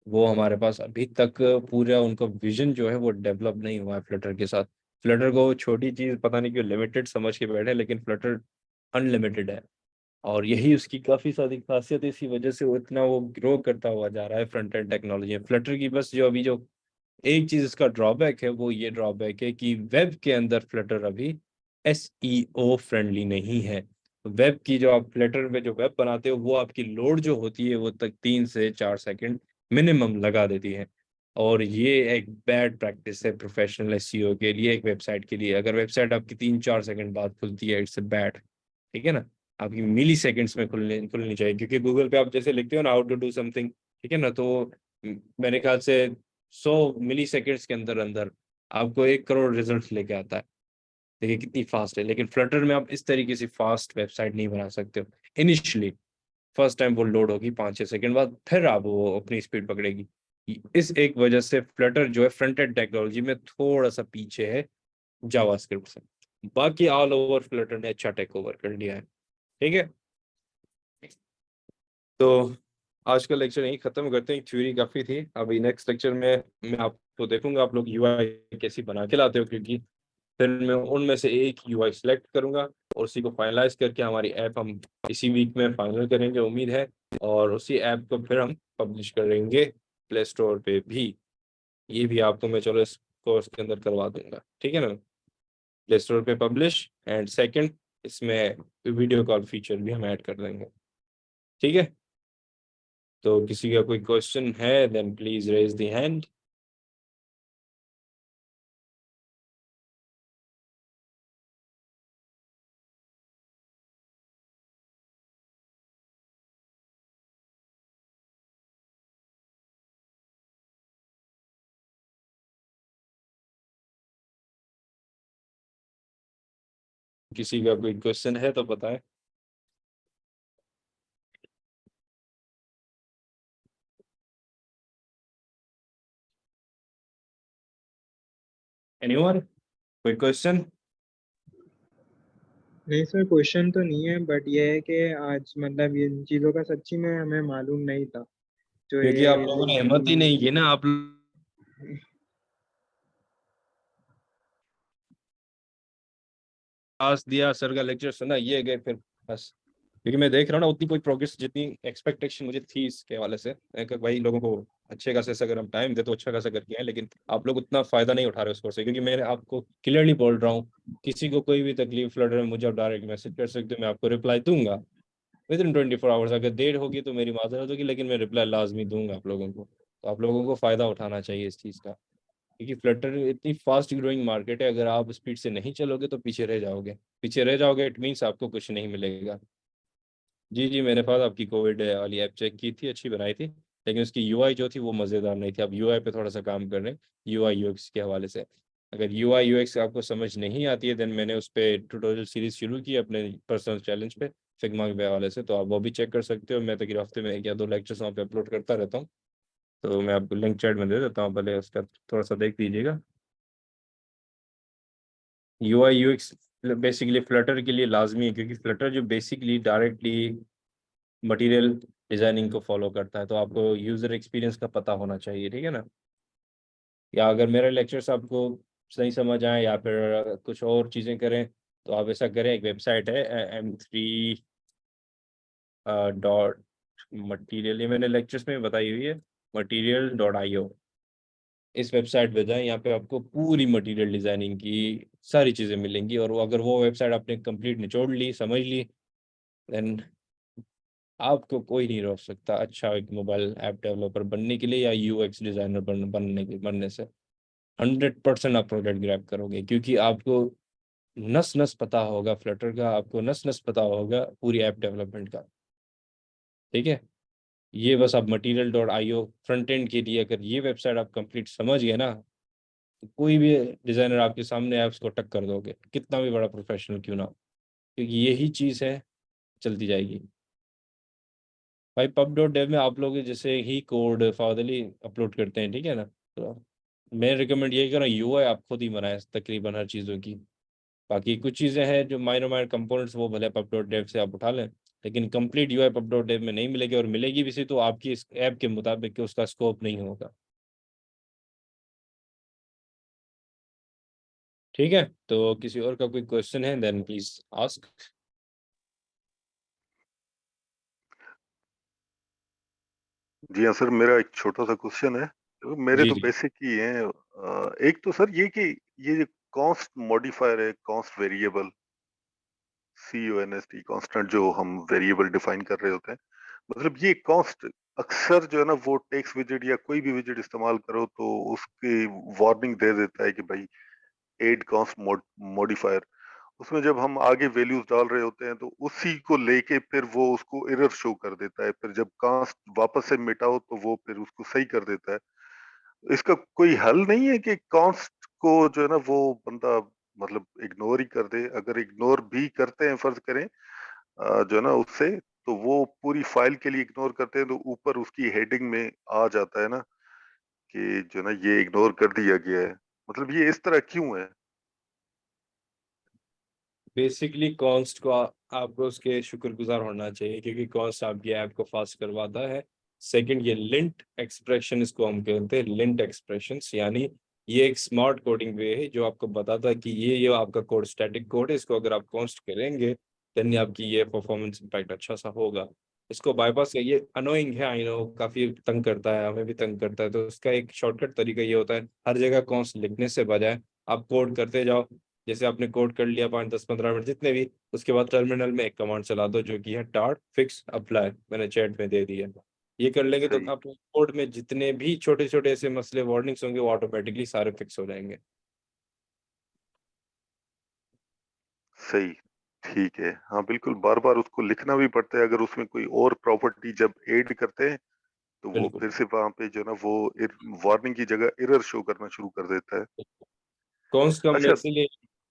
वो हमारे पास अभी तक पूरा उनका विजन जो है वो डेवलप नहीं हुआ है फ्लटर के साथ। फ्लटर को छोटी चीज पता नहीं क्यों लिमिटेड समझ के बैठे, लेकिन फ्लटर अनलिमिटेड है। और यही उसकी काफी सारी खासियत है, इसी वजह से वो इतना वो ग्रो करता हुआ जा रहा है फ्रंट एंड टेक्नोलॉजी में। फ्लटर की बस जो अभी जो एक चीज इसका ड्रॉबैक है वो ये ड्रॉबैक है कि वेब के अंदर फ्लटर अभी एसईओ फ्रेंडली नहीं है। वेब की जो आप फ्लटर में जो वेब बनाते हो वो आपकी लोड जो होती है वो तक 3 से 4 सेकंड मिनिमम लगा देती है। और ये एक बैड प्रैक्टिस है प्रोफेशनल एसईओ के लिए, एक वेबसाइट के लिए। अगर वेबसाइट आपकी 3 4 सेकंड बाद खुलती है, इट्स बैड। ठीक है ना। आपकी मिली सेकेंड्स में खुलनी चाहिए, क्योंकि गूगल पे आप जैसे लिखते हो ना हाउ टू डू समथिंग, ठीक है ना, तो मेरे ख्याल से 100 मिली सेकेंड्स के अंदर अंदर आपको 1 करोड़ रिजल्ट लेके आता है। देखिए कितनी फास्ट है। लेकिन फ्लटर में आप इस तरीके से फास्ट वेबसाइट नहीं बना सकते हो। इनिशियली फर्स्ट टाइम वो लोड होगी 5 6 सेकंड बाद, फिर आप वो अपनी स्पीड पकड़ेगी। इस एक वजह से फ्लटर जो है फ्रंट एंड टेक्नोलॉजी में थोड़ा सा पीछे है जावास्क्रिप्ट से। बाकी ऑल ओवर फ्लटर ने अच्छा टेक ओवर कर लिया है। ठीक है, तो आज का लेक्चर यही खत्म करते हैं। थ्योरी काफी थी। अभी नेक्स्ट लेक्चर में मैं आपको देखूंगा आप लोग यूआई कैसी बना के लाते हो, क्योंकि फिर मैं उनमें से एक यूआई सिलेक्ट करूंगा और उसी को फाइनलाइज करके हमारी ऐप हम इसी वीक में फाइनल करेंगे, उम्मीद है। और उसी ऐप को फिर हम पब्लिश करेंगे प्ले स्टोर पे भी। ये भी आपको मैं चलो इस कोर्स के अंदर करवा दूंगा, ठीक है ना। प्ले स्टोर पे पब्लिश, एंड सेकंड इसमें वीडियो कॉल फीचर भी हम ऐड कर देंगे। ठीक है, तो किसी का कोई क्वेश्चन है then please raise the hand. किसी का कोई क्वेश्चन है तो बताएं। एनीवन, कोई क्वेश्चन? नहीं सर, क्वेश्चन तो नहीं है, बट ये है कि आज मतलब ये इन चीज़ों का सच्ची में हमें मालूम नहीं था। जो क्योंकि आप ये लोगों ने हिम्मत ही बेसिकली नहीं की ना। आप क्लास दिया, सर का लेक्चर सुना, ये गए फिर बस। क्योंकि मैं देख रहा हूँ ना उतनी कोई प्रोग्रेस जितनी एक्सपेक्टेशन मुझे थी इसके हवाले से। मैं कहा भाई लोगों को अच्छे खासे से अगर हम टाइम दे तो अच्छा खासा करके आए, लेकिन आप लोग उतना फायदा नहीं उठा रहे उस कोर्स से। क्योंकि मैंने आपको क्लियरली बोल रहा हूँ, किसी को कोई भी तकलीफ लड़ रहा है मुझे आप डायरेक्ट मैसेज कर सकते हो, मैं आपको रिप्लाई दूंगा विद इन 24 आवर्स। अगर देर होगी तो मेरी माजरत होगी, लेकिन मैं रिप्लाई लाजमी दूंगा आप लोगों को। तो आप लोगों को फायदा उठाना चाहिए इस चीज़ का, क्योंकि फ्लटर इतनी फास्ट ग्रोइंग मार्केट है। अगर आप स्पीड से नहीं चलोगे तो पीछे रह जाओगे। पीछे रह जाओगे इट मीन्स आपको कुछ नहीं मिलेगा। जी जी, मेरे पास आपकी कोविड वाली ऐप चेक की थी, अच्छी बनाई थी, लेकिन उसकी यूआई जो थी वो मज़ेदार नहीं थी। अब यूआई पे थोड़ा सा काम कर रहे हैं, यूआई यूएक्स के हवाले से। अगर यूआई यूएक्स आपको समझ नहीं आती है देन मैंने उस पर ट्यूटोरियल सीरीज शुरू की अपने पर्सनल चैलेंज पे फिग्मा के हवाले से, तो आप वो भी चेक कर सकते हो। मैं तकरीबन हफ्ते में 1 या 2 लेक्चर्स वहाँ पे अपलोड करता रहता हूँ। तो मैं आपको लिंक चैट में दे देता हूँ, पहले उसका थोड़ा सा देख लीजिएगा। यूआई यूएक्स बेसिकली फ्लटर के लिए लाजमी है, क्योंकि फ्लटर जो बेसिकली डायरेक्टली मटेरियल डिजाइनिंग को फॉलो करता है, तो आपको यूजर एक्सपीरियंस का पता होना चाहिए, ठीक है ना। या अगर मेरे लेक्चर्स आपको सही समझ आए या फिर कुछ और चीज़ें करें, तो आप ऐसा करें, एक वेबसाइट है M3 मटीरियल, ये मैंने लेक्चर्स में बताई हुई है, material.io। इस वेबसाइट पे जाएं, यहाँ पे आपको पूरी मटेरियल डिजाइनिंग की सारी चीज़ें मिलेंगी। और वो अगर वो वेबसाइट आपने कंप्लीट निचोड़ ली, समझ ली, देन आपको कोई नहीं रोक सकता अच्छा एक मोबाइल ऐप डेवलपर बनने के लिए या यूएक्स डिजाइनर बनने से। 100% आप प्रोडक्ट ग्रैब करोगे, क्योंकि आपको नस नस पता होगा फ्लटर का, आपको नस नस पता होगा पूरी ऐप डेवलपमेंट का। ठीक है, ये बस आप material.io फ्रंट एंड के लिए अगर ये वेबसाइट आप कंप्लीट समझ गए ना, तो कोई भी डिजाइनर आपके सामने ऐप्स को टक्कर दोगे, कितना भी बड़ा प्रोफेशनल क्यों ना हो, क्योंकि यही चीज़ है, चलती जाएगी। भाई pub.dev में आप लोग जैसे ही कोड फादली अपलोड करते हैं, ठीक है ना, तो मैं रिकमेंड यही करूँ यूआई आप खुद ही बनाए तकरीबन हर चीज़ों की। बाकी कुछ चीज़ें हैं जो माइनर माइनर कंपोनेंट्स वो भले pub.dev से आप उठा लें, लेकिन complete UI pub dot dev में नहीं मिलेगी, और मिलेगी भी सी तो आपकी इस ऐप के मुताबिक कि उसका स्कोप नहीं होगा। ठीक है, तो किसी और का कोई क्वेश्चन है देन प्लीज आस्क। जी हाँ सर, मेरा एक छोटा सा क्वेश्चन है। तो मेरे जी तो जी। बेसिक ही हैं। एक तो सर ये कि ये जो कॉस्ट मॉडिफायर है, कॉस्ट वेरिएबल, CONST कांस्टेंट, जो हम वेरिएबल डिफाइन कर रहे होते हैं, मतलब ये कॉस्ट अक्सर जो है ना वो टेक्स्ट विजेट या कोई भी विजेट इस्तेमाल करो तो उसकी वार्निंग दे देता है कि भाई एड कॉस्ट मॉडिफायर। उसमें जब हम आगे वैल्यूज डाल रहे होते हैं तो उसी को लेके फिर वो उसको एरर शो कर देता है, फिर जब कास्ट वापस से मिटाओ तो वो फिर उसको सही कर देता है। इसका कोई हल नहीं है कि कास्ट को जो है ना वो बंदा मतलब इग्नोर ही कर दे? अगर इग्नोर भी करते हैं, फर्ज करें जो है ना उससे, तो वो पूरी फाइल के लिए इग्नोर करते हैं तो ऊपर उसकी हेडिंग में आ जाता है ना कि जो है ना ये इग्नोर कर दिया गया है। मतलब ये इस तरह क्यों है? बेसिकली कॉन्स्ट को आपको उसके शुक्रगुजार होना चाहिए, क्योंकि कॉन्स्ट आपकी ऐप को फास्ट करवाता है। सेकंड, ये लिंट एक्सप्रेशन, इसको हम कहते हैं लिंट एक्सप्रेशंस, यानी ये एक स्मार्ट कोडिंग वे है जो आपको बताता है कि ये आपका कोड स्टैटिक कोड है, इसको अगर आप कॉन्स्ट करेंगे देन आपकी ये परफॉर्मेंस इम्पैक्ट अच्छा सा होगा। इसको बाईपास, ये अनोइंग है, आई नो, काफी तंग करता है, हमें भी तंग करता है, तो इसका एक शॉर्टकट तरीका ये होता है, हर जगह कॉन्स्ट लिखने से बजाय आप कोड करते जाओ। जैसे आपने कोड कर लिया 5 10 15 मिनट जितने भी, उसके बाद टर्मिनल में एक कमांड चला दो जो कि है टार्ट फिक्स अप्लाई, मैंने चैट में दे दिया। ये कर लेंगे तो सही, आप कोड में जितने भी छोटे छोटे ऐसे मसले वार्निंग्स होंगे वो ऑटोमेटिकली सारे फिक्स हो जाएंगे। सही, ठीक है। हाँ, बिल्कुल बार-बार उसको लिखना भी पड़ता है, अगर उसमें कोई और प्रॉपर्टी जब ऐड करते हैं, तो वो बिल्कुल। फिर से वहाँ पे जो है ना वो वार्निंग की जगह एरर शो करना शुरू कर देता है। कॉन्स का अच्छा।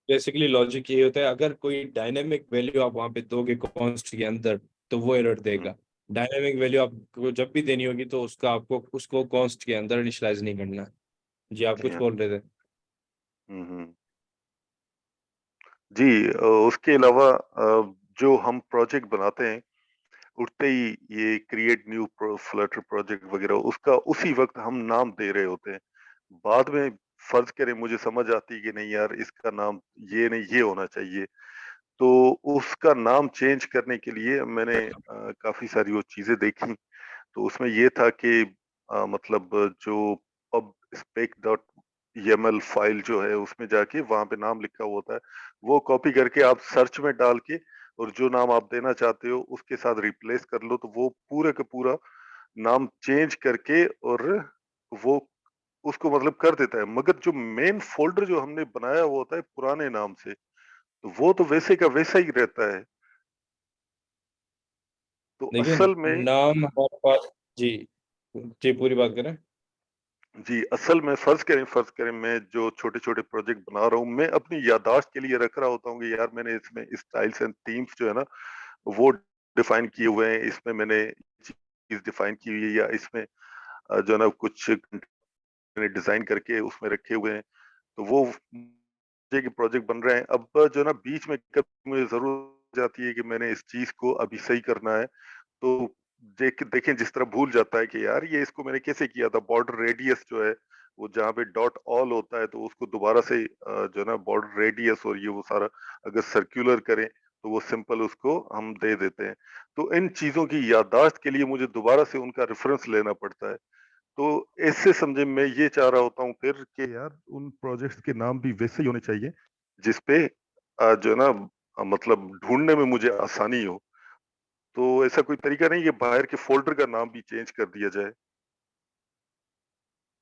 बेसिकली लॉजिक ये होता है, अगर कोई डायनेमिक वैल्यू आप वहां पे दोगे कॉन्स्ट के अंदर तो वो एरर हुँ, देगा। डायनेमिक वैल्यू आपको जब भी देनी होगी तो उसका आपको उसको कॉन्स्ट के अंदर इनिशियलाइज नहीं करना है। जी, आप जी कुछ हाँ। बोल रहे थे। हुँ, हुँ। जी, उसके अलावा जो हम प्रोजेक्ट बनाते हैं, उठते ही ये क्रिएट न्यू फ्लटर प्रोजेक्ट वगैरह, उसका उसी वक़्त हम नाम दे रहे होते हैं। बाद में फ़र्ज़ करें मुझे समझ आती है कि नहीं यार, इसका नाम ये नहीं, ये होना चाहिए। तो उसका नाम चेंज करने के लिए मैंने काफ़ी सारी वो चीज़ें देखी। तो उसमें ये था कि मतलब जो pub spec dot YAML file जो है उसमें जाके वहाँ पे नाम लिखा हुआ होता है, वो कॉपी करके आप सर्च में डाल के और जो नाम आप देना चाहते हो उसके साथ रिप्लेस कर लो, तो वो पूरा का पूरा नाम चेंज करके और वो उसको मतलब कर देता है। मगर जो मेन फ़ोल्डर जो हमने बनाया हुआ होता है पुराने नाम से, तो वो तो वैसे का वैसा ही रहता है। तो देखिए, असल में नाम हमारे पास। जी जी, पूरी बात करें। जी, असल में फ़र्ज़ करें मैं जो छोटे-छोटे प्रोजेक्ट बना रहा हूँ, मैं अपनी याददाश्त के लिए रख रहा होता हूँ कि यार मैंने इसमें स्टाइल्स एंड थीम्स जो है ना, वो डिफ़ाइन किए हुए हैं, इसमें मैंने चीज़ डिफ़ाइन की हुई है, या इसमें जो है ना कुछ मैंने डिज़ाइन करके उसमें रखे हुए हैं। तो वो मुझे कि प्रोजेक्ट बन रहे हैं, अब जो है ना बीच में कभी मुझे ज़रूरत हो जाती है कि मैंने इस चीज़ को अभी सही करना है, तो देखें जिस तरह भूल जाता है कि यार ये इसको मैंने कैसे किया था। बॉर्डर रेडियस जो है वो जहाँ पे डॉट ऑल होता है तो उसको दोबारा से जो है ना बॉर्डर रेडियस और ये वो सारा अगर सर्कुलर करें तो वो सिंपल उसको हम दे देते हैं। तो इन चीज़ों की याददाश्त के लिए मुझे दोबारा से उनका रेफरेंस लेना पड़ता है। तो ऐसे समझे मैं ये चाह रहा होता हूँ फिर कि यार उन प्रोजेक्ट्स के नाम भी वैसे ही होने चाहिए जिसपे जो है ना मतलब ढूँढने में मुझे आसानी हो। तो ऐसा कोई तरीका नहीं है बाहर के फ़ोल्डर का नाम भी चेंज कर दिया जाए?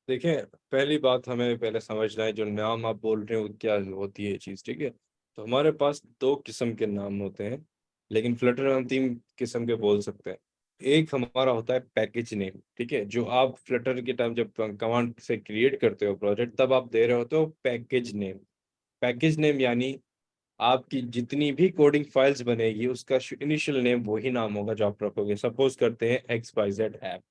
देखिए, पहली बात हमें पहले समझना है जो नाम आप बोल रहे हो क्या होती है ये चीज़, ठीक है। तो हमारे पास दो किस्म के नाम होते हैं, लेकिन फ्लटर में हम तीन किस्म के बोल सकते हैं। एक हमारा होता है पैकेज नेम, ठीक है, जो आप फ्लटर के टाइम जब कमांड से क्रिएट करते हो प्रोजेक्ट तब आप दे रहे होते हो पैकेज नेम। पैकेज नेम यानी आपकी जितनी भी कोडिंग फाइल्स बनेगी उसका इनिशियल नेम वही नाम होगा जो आप रखोगे। सपोज करते हैं XYZ ऐप,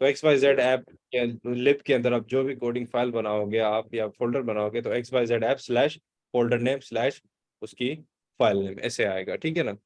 तो X Y Z yes. App के लिब के अंदर आप जो भी कोडिंग फाइल बनाओगे आप या फोल्डर बनाओगे तो XYZ app slash folder name slash उसकी फाइल नेम ऐसे आएगा, ठीक है ना।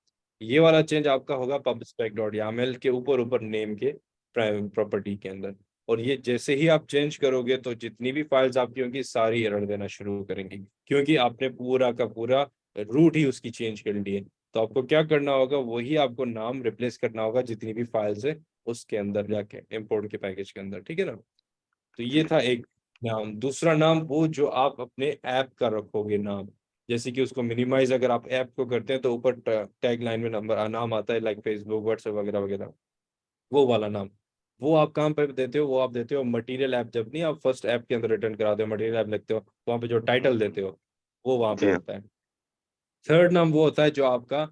ये वाला चेंज आपका होगा pubspec.yaml के ऊपर नेम के प्रॉपर्टी के अंदर। और ये जैसे ही आप चेंज करोगे तो जितनी भी फाइल्स आपकी होंगी सारी एरर देना शुरू करेंगी, क्योंकि आपने पूरा का पूरा रूट ही उसकी चेंज कर ली है। तो आपको क्या करना होगा, वही आपको नाम रिप्लेस करना होगा जितनी भी फाइल्स है उसके अंदर जाके इंपोर्ट के पैकेज के अंदर, ठीक है ना। तो ये जी था एक नाम। दूसरा नाम वो जो आप अपने ऐप का रखोगे नाम, जैसे कि उसको मिनिमाइज अगर आप ऐप को करते हैं तो ऊपर टैग लाइन में नंबर नाम आता है, लाइक फेसबुक व्हाट्सएप वगैरह वगैरह, वो वाला नाम। वो आप कहाँ पे देते हो, वो आप देते हो मटेरियल ऐप। जब नहीं आप फर्स्ट ऐप के अंदर रिटर्न कराते हो मटेरियल ऐप लिखते हो, वहाँ पे जो टाइटल देते हो वो वहाँ पे जी हाँ, होता है। थर्ड नाम वो होता है जो आपका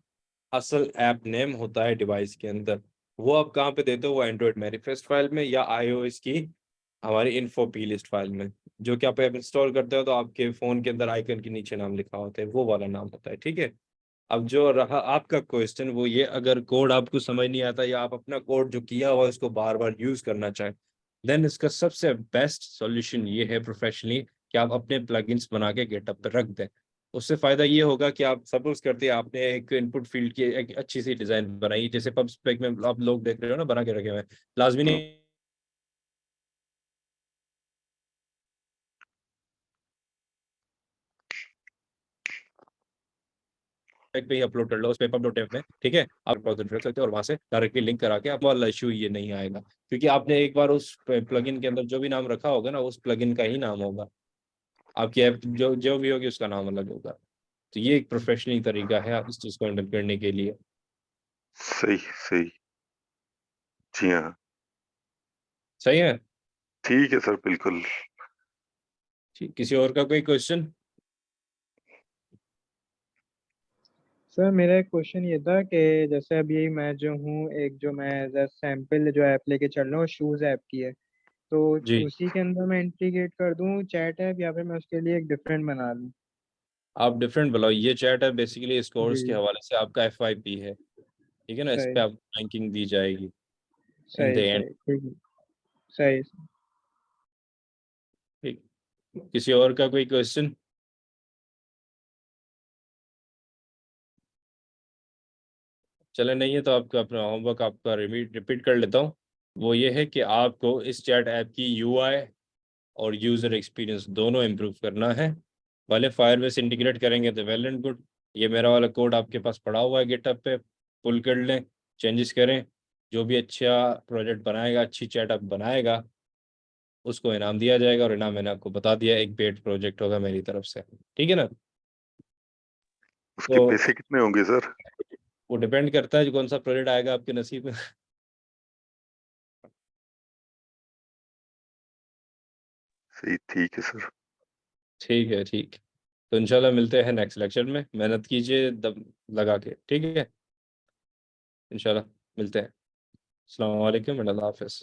असल ऐप नेम होता है डिवाइस के अंदर। वो आप कहाँ पे देते हो, वो एंड्रॉइड मैनिफेस्ट फाइल में या आईओएस की हमारी इन्फो पी लिस्ट फाइल में, जो कि आप इंस्टॉल करते हो तो आपके फोन के अंदर आइकन के नीचे नाम लिखा होता है, वो वाला नाम होता है, ठीक है। अब जो रहा आपका क्वेश्चन वो ये, अगर कोड आपको समझ नहीं आता या आप अपना कोड जो किया हुआ है उसको बार बार यूज करना चाहें, देन इसका सबसे बेस्ट सॉल्यूशन ये है प्रोफेशनली कि आप अपने प्लगइन्स बना के गेटअप पे रख दें। उससे फायदा ये होगा कि आप सपोज करते हैं आपने एक इनपुट फील्ड की एक अच्छी सी डिजाइन बनाई, जैसे पब स्पेक में आप लोग देख रहे हो ना बना के रखे हुए हैं, लाजमी हम्म, नहीं पे ही अपलोड कर लो उस पे pub.dev में, ठीक है। आप ब्राउज़र रख सकते हो और वहां से डायरेक्टली लिंक करा के आप वाला इशू ये नहीं आएगा, क्योंकि आपने एक बार उस प्लगइन के अंदर जो भी नाम रखा होगा ना उस प्लगइन का ही नाम होगा, आपकी ऐप जो जो भी होगी उसका नाम अलग होगा। तो ये एक प्रोफेशनल तरीका है आप इस चीज को हैंडल करने के लिए। सही सही। जी हाँ, सही है। ठीक है सर, बिल्कुल। ठीक, किसी और का कोई क्वेश्चन? सर मेरा एक क्वेश्चन ये था कि जैसे अभी मैं जो हूँ एक जो मैं एज अ सैम्पल जो ऐप लेके चल रहा हूँ शूज़ ऐप की है, तो जी, उसी के अंदर मैं इंटीग्रेट कर दूँ चैट ऐप या फिर मैं उसके लिए एक डिफरेंट बना लूँ? आप डिफरेंट बताओ। ये चैट है बेसिकली स्कोर्स के जी। हवाले से आपका एफवाईपी है, ठीक है ना, इस पे सही आपको रैंकिंग दी जाएगी इन द सही एंड। सही ठीक है। सही। ठीक, किसी और का कोई क्वेश्चन? चले नहीं है तो आपका अपना होमवर्क आपका रिपीट कर लेता हूँ। वो ये है कि आपको इस चैट ऐप की यूआई और यूज़र एक्सपीरियंस दोनों इम्प्रूव करना है। पहले फायरबेस इंटीग्रेट करेंगे तो वेल एंड गुड। ये मेरा वाला कोड आपके पास पड़ा हुआ है गिटहब पे, पुल कर लें, चेंजेस करें। जो भी अच्छा प्रोजेक्ट बनाएगा, अच्छी चैट ऐप बनाएगा, उसको इनाम दिया जाएगा। और इनाम मैंने आपको बता दिया, एक पेड प्रोजेक्ट होगा मेरी तरफ से, ठीक है ना। उसके तो पैसे कितने होंगे सर? वो डिपेंड करता है कौन सा प्रोजेक्ट आएगा आपके नसीब में। सही, ठीक है सर। ठीक है, ठीक। तो इंशाल्लाह मिलते हैं नेक्स्ट लेक्चर में। मेहनत कीजिए दम लगा के, ठीक है। इंशाल्लाह मिलते हैं। अस्सलाम वालेकुम एंड अल्लाह हाफिज़।